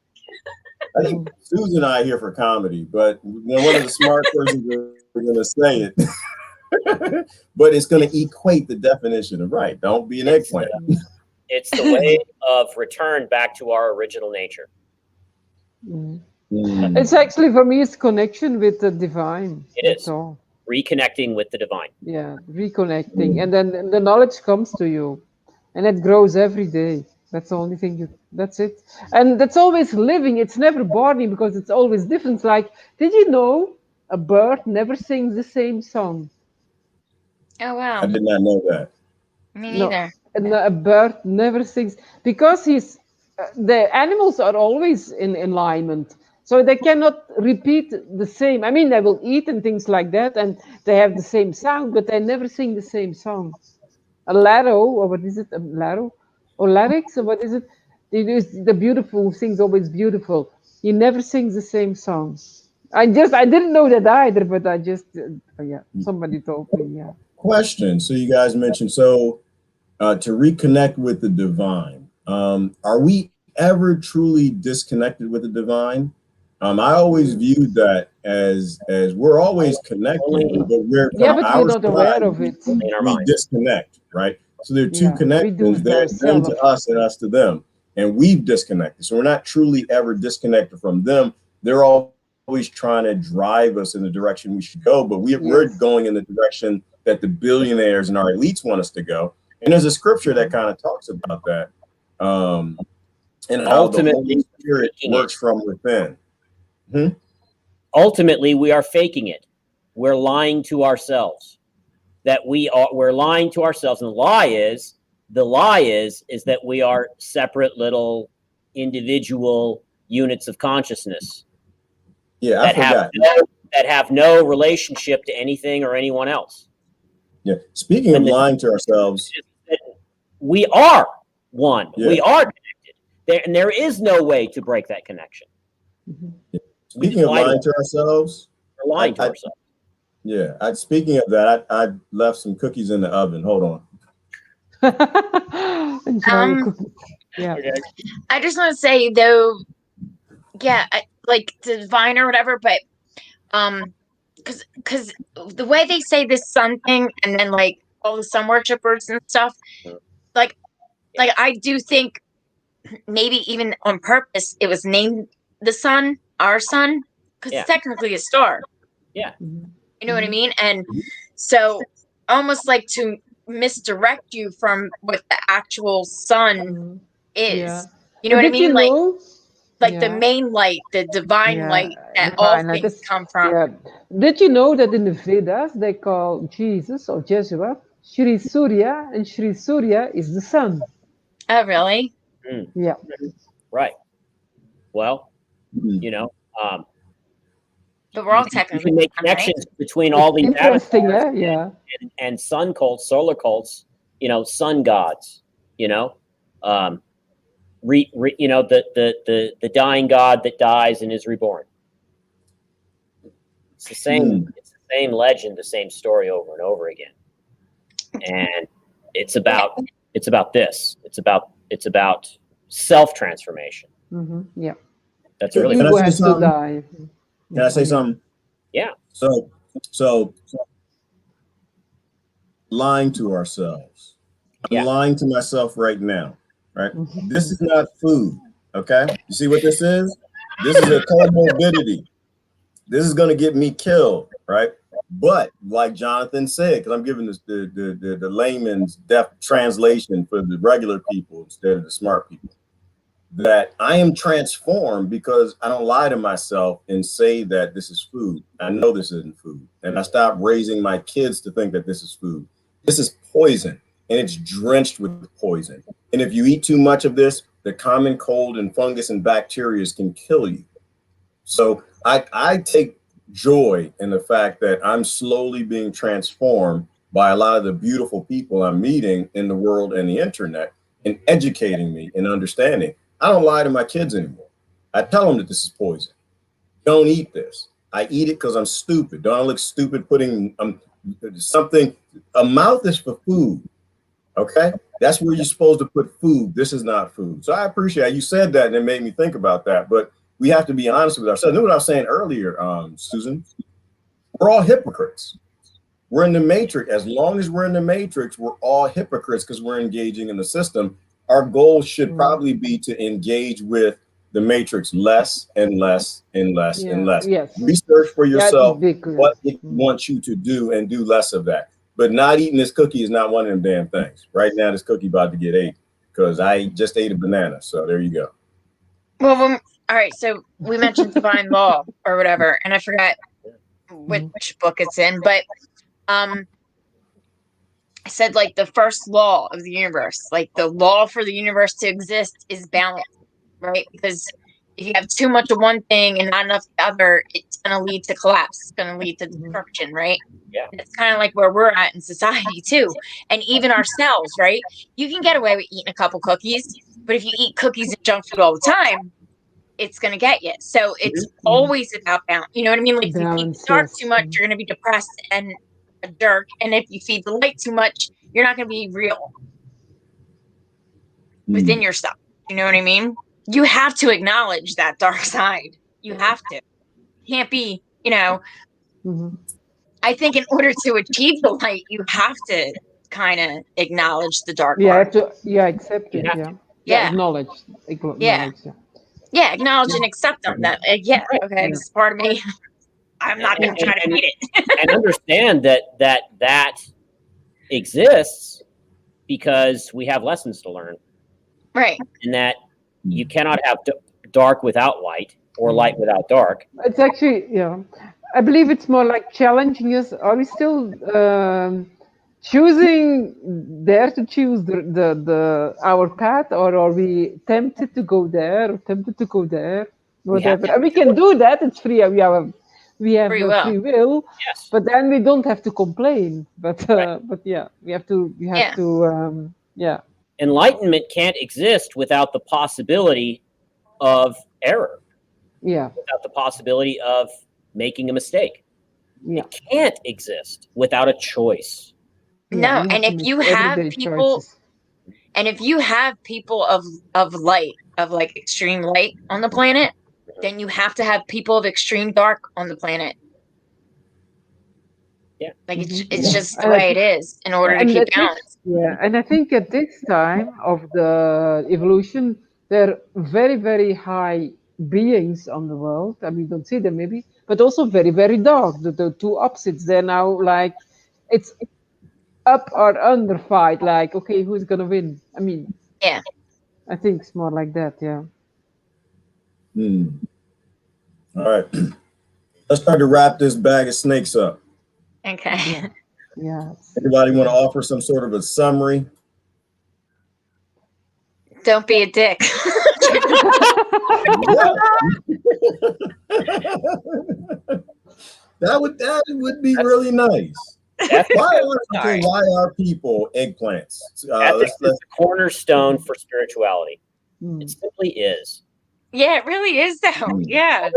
Speaker 1: I think Susan and I are here for comedy, but one of the smart persons are going to say it. But it's going to equate the definition of right. Don't be an eggplant.
Speaker 4: It's the way of return back to our original nature.
Speaker 1: Mm.
Speaker 3: It's actually, for me, it's connection with the divine.
Speaker 4: It
Speaker 3: That's
Speaker 4: is.
Speaker 3: all.
Speaker 4: Reconnecting with the divine.
Speaker 3: Yeah, reconnecting, and then the knowledge comes to you, and it grows every day. That's the only thing you. That's it, and that's always living. It's never boring because it's always different. Like, did you know a bird never sings the same song?
Speaker 2: Oh
Speaker 1: I
Speaker 2: wow.
Speaker 1: did not know that.
Speaker 2: Me
Speaker 3: No,
Speaker 2: neither.
Speaker 3: and a bird never sings because the animals are always in alignment, so they cannot repeat the same. I mean, they will eat and things like that, and they have the same sound, but they never sing the same song. A laro, or what is it? A laro, or larynx, or what is it? It is the beautiful sings always beautiful. He never sings the same song. I didn't know that either, but I just yeah, somebody told me. Yeah.
Speaker 1: Question. So you guys mentioned to reconnect with the divine. Are we ever truly disconnected with the divine? I always viewed that as we're always connected, but we're
Speaker 3: Yeah,
Speaker 1: from
Speaker 3: but we're
Speaker 1: our
Speaker 3: not aware
Speaker 1: side,
Speaker 3: of it.
Speaker 4: In our
Speaker 1: we
Speaker 4: mind.
Speaker 1: disconnect, right? So there are two
Speaker 3: Yeah, we do
Speaker 1: connections.
Speaker 3: it
Speaker 1: They're them
Speaker 3: ourselves.
Speaker 1: to us and us to them, and we've disconnected. So we're not truly ever disconnected from them. They're always trying to drive us in the direction we should go, but we're
Speaker 3: Yes.
Speaker 1: going in the direction that the billionaires and our elites want us to go. And there's a scripture that kind of talks about that, and how the
Speaker 4: Ultimately,
Speaker 1: Holy Spirit
Speaker 4: faking
Speaker 1: works
Speaker 4: it.
Speaker 1: from within.
Speaker 4: Ultimately, we are faking it. We're lying to ourselves. We're lying to ourselves, and the lie is that we are separate little individual units of consciousness
Speaker 1: Yeah, I forgot.
Speaker 4: that have no relationship to anything or anyone else.
Speaker 1: Yeah, speaking of lying to ourselves,
Speaker 4: we are one.
Speaker 1: Yeah.
Speaker 4: We are connected, and there is no way to break that connection.
Speaker 1: speaking of lying to ourselves,
Speaker 4: We're lying to ourselves.
Speaker 1: yeah. Speaking of that, I left some cookies in the oven. Hold on.
Speaker 3: Enjoy your cookies. Yeah.
Speaker 4: Okay.
Speaker 2: I just want to say though, yeah, like the divine or whatever, but because the way they say this sun thing, and then like all the sun worshippers and stuff, like I do think maybe even on purpose it was named the sun, our sun, because
Speaker 4: Yeah.
Speaker 2: it's technically a star.
Speaker 4: Yeah.
Speaker 2: You know what I mean? And so almost like to misdirect you from what the actual sun is.
Speaker 3: Yeah.
Speaker 2: You know
Speaker 3: But
Speaker 2: what I
Speaker 3: did you
Speaker 2: mean? Like
Speaker 3: know?
Speaker 2: the main light, the divine
Speaker 3: Yeah,
Speaker 2: light that all
Speaker 3: divine light.
Speaker 2: things come from.
Speaker 3: Yeah. Did you know that in the Vedas they call Jesus or Jeshua Shri Surya, and Shri Surya is the sun?
Speaker 2: Oh, really?
Speaker 3: Yeah.
Speaker 4: Right. Well,
Speaker 1: Mhm.
Speaker 4: you know,
Speaker 2: But we're all
Speaker 4: you
Speaker 2: technically
Speaker 4: can make
Speaker 2: sun, right?
Speaker 4: connections between all these
Speaker 3: Interesting,
Speaker 4: avatars
Speaker 3: yeah.
Speaker 4: and sun cults, solar cults, sun gods, the dying god that dies and is reborn. It's the same. It's the same legend, the same story over and over again. And it's about this. It's about self transformation.
Speaker 3: Yeah.
Speaker 4: That's
Speaker 3: The
Speaker 4: really
Speaker 1: Can I
Speaker 3: ego
Speaker 1: say
Speaker 3: has to
Speaker 1: something?
Speaker 3: die.
Speaker 1: Can I say something?
Speaker 4: Yeah.
Speaker 1: So lying to ourselves. I'm
Speaker 4: Yeah.
Speaker 1: lying to myself right now, right? This is not food, okay? You see what this is? This is a comorbidity. This is going to get me killed, right? But like Jonathan said, because I'm giving this the layman's deaf translation for the regular people instead of the smart people, that I am transformed because I don't lie to myself and say that this is food. I know this isn't food. And I stop raising my kids to think that this is food. This is poison, and it's drenched with poison. And if you eat too much of this, the common cold and fungus and bacteria can kill you. So I take joy in the fact that I'm slowly being transformed by a lot of the beautiful people I'm meeting in the world and the internet, and educating me and understanding. I don't lie to my kids anymore. I tell them that this is poison. Don't eat this. I eat it because I'm stupid. Don't I look stupid putting something? A mouth is for food. Okay, that's where you're supposed to put food. This is not food. So I appreciate you said that, and it made me think about that. But we have to be honest with ourselves. I knew what I was saying earlier, Susan. We're all hypocrites. We're in the matrix. As long as we're in the matrix, we're all hypocrites because we're engaging in the system. Our goal should probably be to engage with the matrix less and less and less and less.
Speaker 3: Yes.
Speaker 1: Research for yourself
Speaker 3: That is big.
Speaker 1: what it wants you to do and do less of that. But not eating this cookie is not one of them damn things. Right now, this cookie about to get ate because I just ate a banana. So there you go.
Speaker 2: Well, all right. So we mentioned Divine Law or whatever, and I forgot which book it's in, but I said like the first law of the universe, like the law for the universe to exist is balance, right? Because if you have too much of one thing and not enough of the other, it's going to lead to collapse. It's going to lead to destruction, right?
Speaker 4: Yeah.
Speaker 2: It's kind of like where we're at in society too. And even ourselves, right? You can get away with eating a couple cookies, but if you eat cookies and junk food all the time, it's going to get you. So it's always about balance. You know what I mean? Like if you feed the dark too much, you're going to be depressed and a jerk. And if you feed the light too much, you're not going to be real within yourself. You know what I mean? You have to acknowledge that dark side. You have to. Can't be, you know, I think in order to achieve the light, you have to kind of acknowledge the dark part.
Speaker 3: Accept it. Acknowledge.
Speaker 2: Acknowledge and accept them. That okay, this is part of me. I'm not going to try to beat it.
Speaker 4: And understand that exists because we have lessons to learn.
Speaker 2: Right.
Speaker 4: And that you cannot have dark without light or light without dark.
Speaker 3: It's actually, I believe it's more like challenging us. Are we still dare to choose the our path, or are we tempted to go there or tempted to go there? Whatever. And we can do that. It's free. We have free will.
Speaker 4: Yes.
Speaker 3: But then we don't have to complain. But we have to.
Speaker 4: Enlightenment can't exist without the possibility of error.
Speaker 3: Yeah.
Speaker 4: Without the possibility of making a mistake.
Speaker 3: Yeah.
Speaker 4: It can't exist without a choice.
Speaker 2: No, and if you have people, and if you have people of light, of like extreme light on the planet, then you have to have people of extreme dark on the planet.
Speaker 4: Yeah.
Speaker 2: Like it's just the way it is in order to keep balance.
Speaker 3: Yeah, and I think at this time of the evolution, there are very, very high beings on the world. I mean, you don't see them maybe, but also very, very dark. The two opposites. They're now like, it's up or under fight. Like, okay, who's gonna win? I mean,
Speaker 2: yeah,
Speaker 3: I think it's more like that. Yeah.
Speaker 1: All right, let's start to wrap this bag of snakes up.
Speaker 2: Okay.
Speaker 3: Yeah.
Speaker 1: Anybody want to offer some sort of a summary?
Speaker 2: Don't be a dick.
Speaker 1: That would be really nice. Why are people eggplants?
Speaker 4: Ethics is the cornerstone for spirituality. It simply is.
Speaker 2: Yeah, it really is though. Yeah.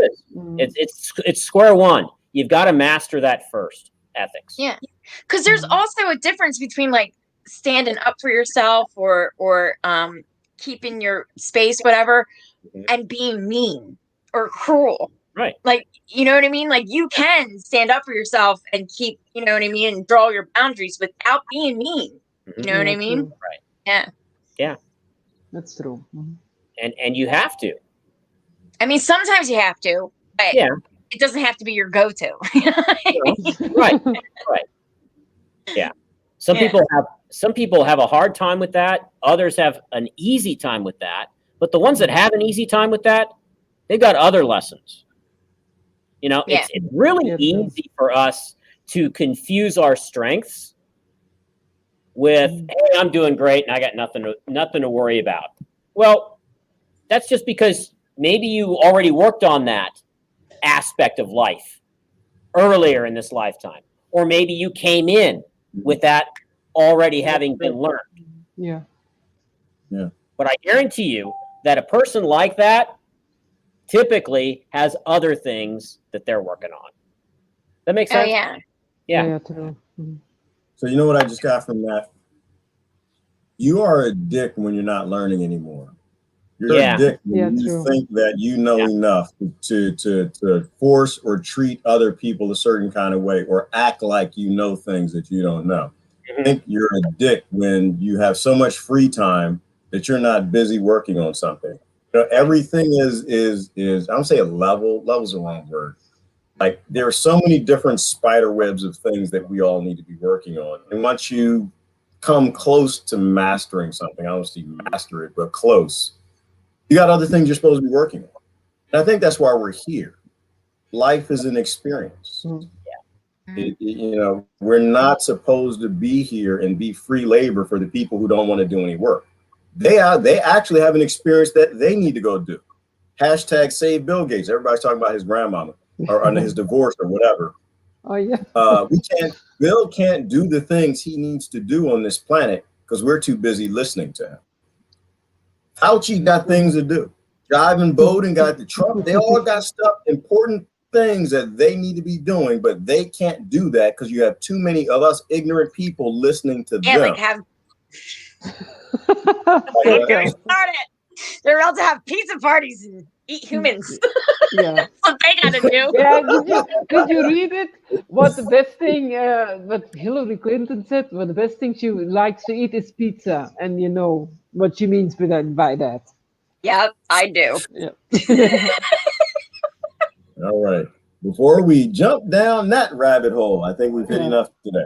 Speaker 4: It's square one. You've got to master that first. Ethics.
Speaker 2: Yeah. Because there's also a difference between like standing up for yourself or keeping your space, whatever, and being mean or cruel.
Speaker 4: Right.
Speaker 2: Like, you know what I mean? Like you can stand up for yourself and keep, you know what I mean, and draw your boundaries without being mean. You know what I mean?
Speaker 3: True.
Speaker 4: Right.
Speaker 2: Yeah.
Speaker 4: Yeah.
Speaker 3: That's true.
Speaker 4: And you have to.
Speaker 2: I mean, sometimes you have to, but it doesn't have to be your go-to.
Speaker 4: Right. Yeah. Some people have a hard time with that. Others have an easy time with that. But the ones that have an easy time with that, they've got other lessons. You know, it's really easy for us to confuse our strengths with, hey, I'm doing great and I got nothing to worry about. Well, that's just because maybe you already worked on that aspect of life earlier in this lifetime, or maybe you came in with that already having been learned.
Speaker 3: Yeah.
Speaker 4: But I guarantee you that a person like that typically has other things that they're working on. That makes sense?
Speaker 2: Oh,
Speaker 3: Yeah, true.
Speaker 1: So you know what I just got from that? You are a dick when you're not learning anymore. You're a dick when you think that you know enough to force or treat other people a certain kind of way or act like you know things that you don't know. I think you're a dick when you have so much free time that you're not busy working on something. Everything is I don't say a level. Level's the wrong word. Like there are so many different spider webs of things that we all need to be working on. And once you come close to mastering something, I don't see master it, but close, you got other things you're supposed to be working on. And I think that's why we're here. Life is an experience. We're not supposed to be here and be free labor for the people who don't want to do any work. They actually have an experience that they need to go do. Hashtag save Bill Gates. Everybody's talking about his grandmama or his divorce or whatever.
Speaker 3: Oh yeah.
Speaker 1: Bill can't do the things he needs to do on this planet because we're too busy listening to him. Fauci got things to do. Ivan Bowden got the Trump. They all got stuff, important things that they need to be doing, but they can't do that because you have too many of us ignorant people listening to them.
Speaker 2: They're about to have pizza parties and eat humans.
Speaker 3: Yeah.
Speaker 2: That's what they gotta do.
Speaker 3: Yeah, did you read it? What the best thing what Hillary Clinton said? What the best thing she likes to eat is pizza, and you know what she means by that.
Speaker 2: Yep, I do.
Speaker 3: Yeah.
Speaker 1: All right. Before we jump down that rabbit hole, I think we've hit enough today.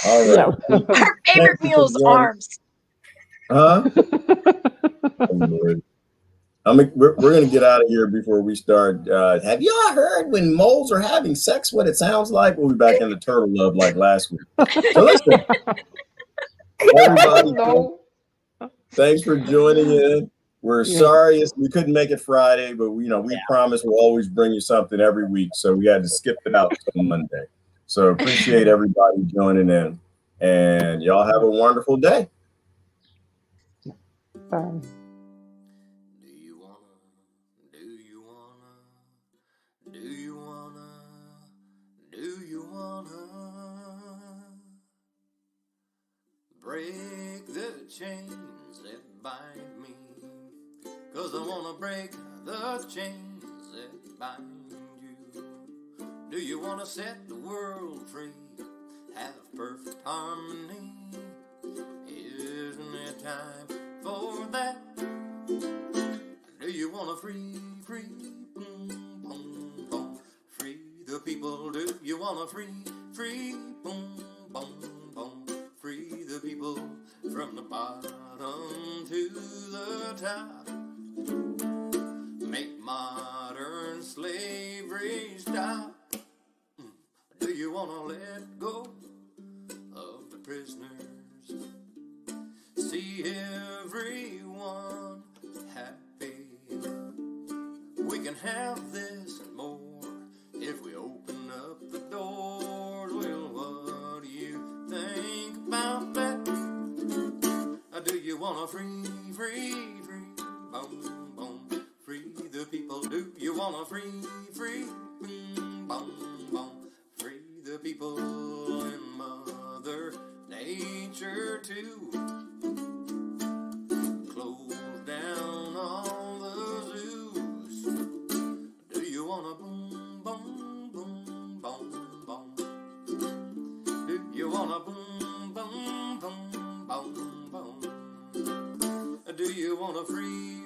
Speaker 1: All right.
Speaker 3: Yeah.
Speaker 2: Her favorite meal is arms.
Speaker 1: Huh? We're going to get out of here before we start. Have y'all heard when moles are having sex what it sounds like? We'll be back in the turtle love like last week. So listen, everybody, thanks for joining in. We're sorry we couldn't make it Friday, but we promise we'll always bring you something every week. So we had to skip it out till Monday. So appreciate everybody joining in, and y'all have a wonderful day.
Speaker 3: Bye.
Speaker 5: Break the chains that bind me, 'cause I wanna break the chains that bind you. Do you wanna set the world free, have perfect harmony? Isn't it time for that? Do you wanna free, boom, boom, boom, free the people? Do you wanna free, boom, boom, boom, free the people from the bottom to the top? Make modern slavery stop. Do you wanna let go of the prisoners? See everyone happy. We can have this and more if we open up the doors. Well, what do you think about that? Do you wanna free, boom, boom, free the people? Do you wanna free, boom, boom, boom, free the people and Mother Nature too? Close down all the zoos. Do you wanna boom, boom, boom, boom, boom? Do you wanna boom, boom, boom, boom, boom? Do you wanna free,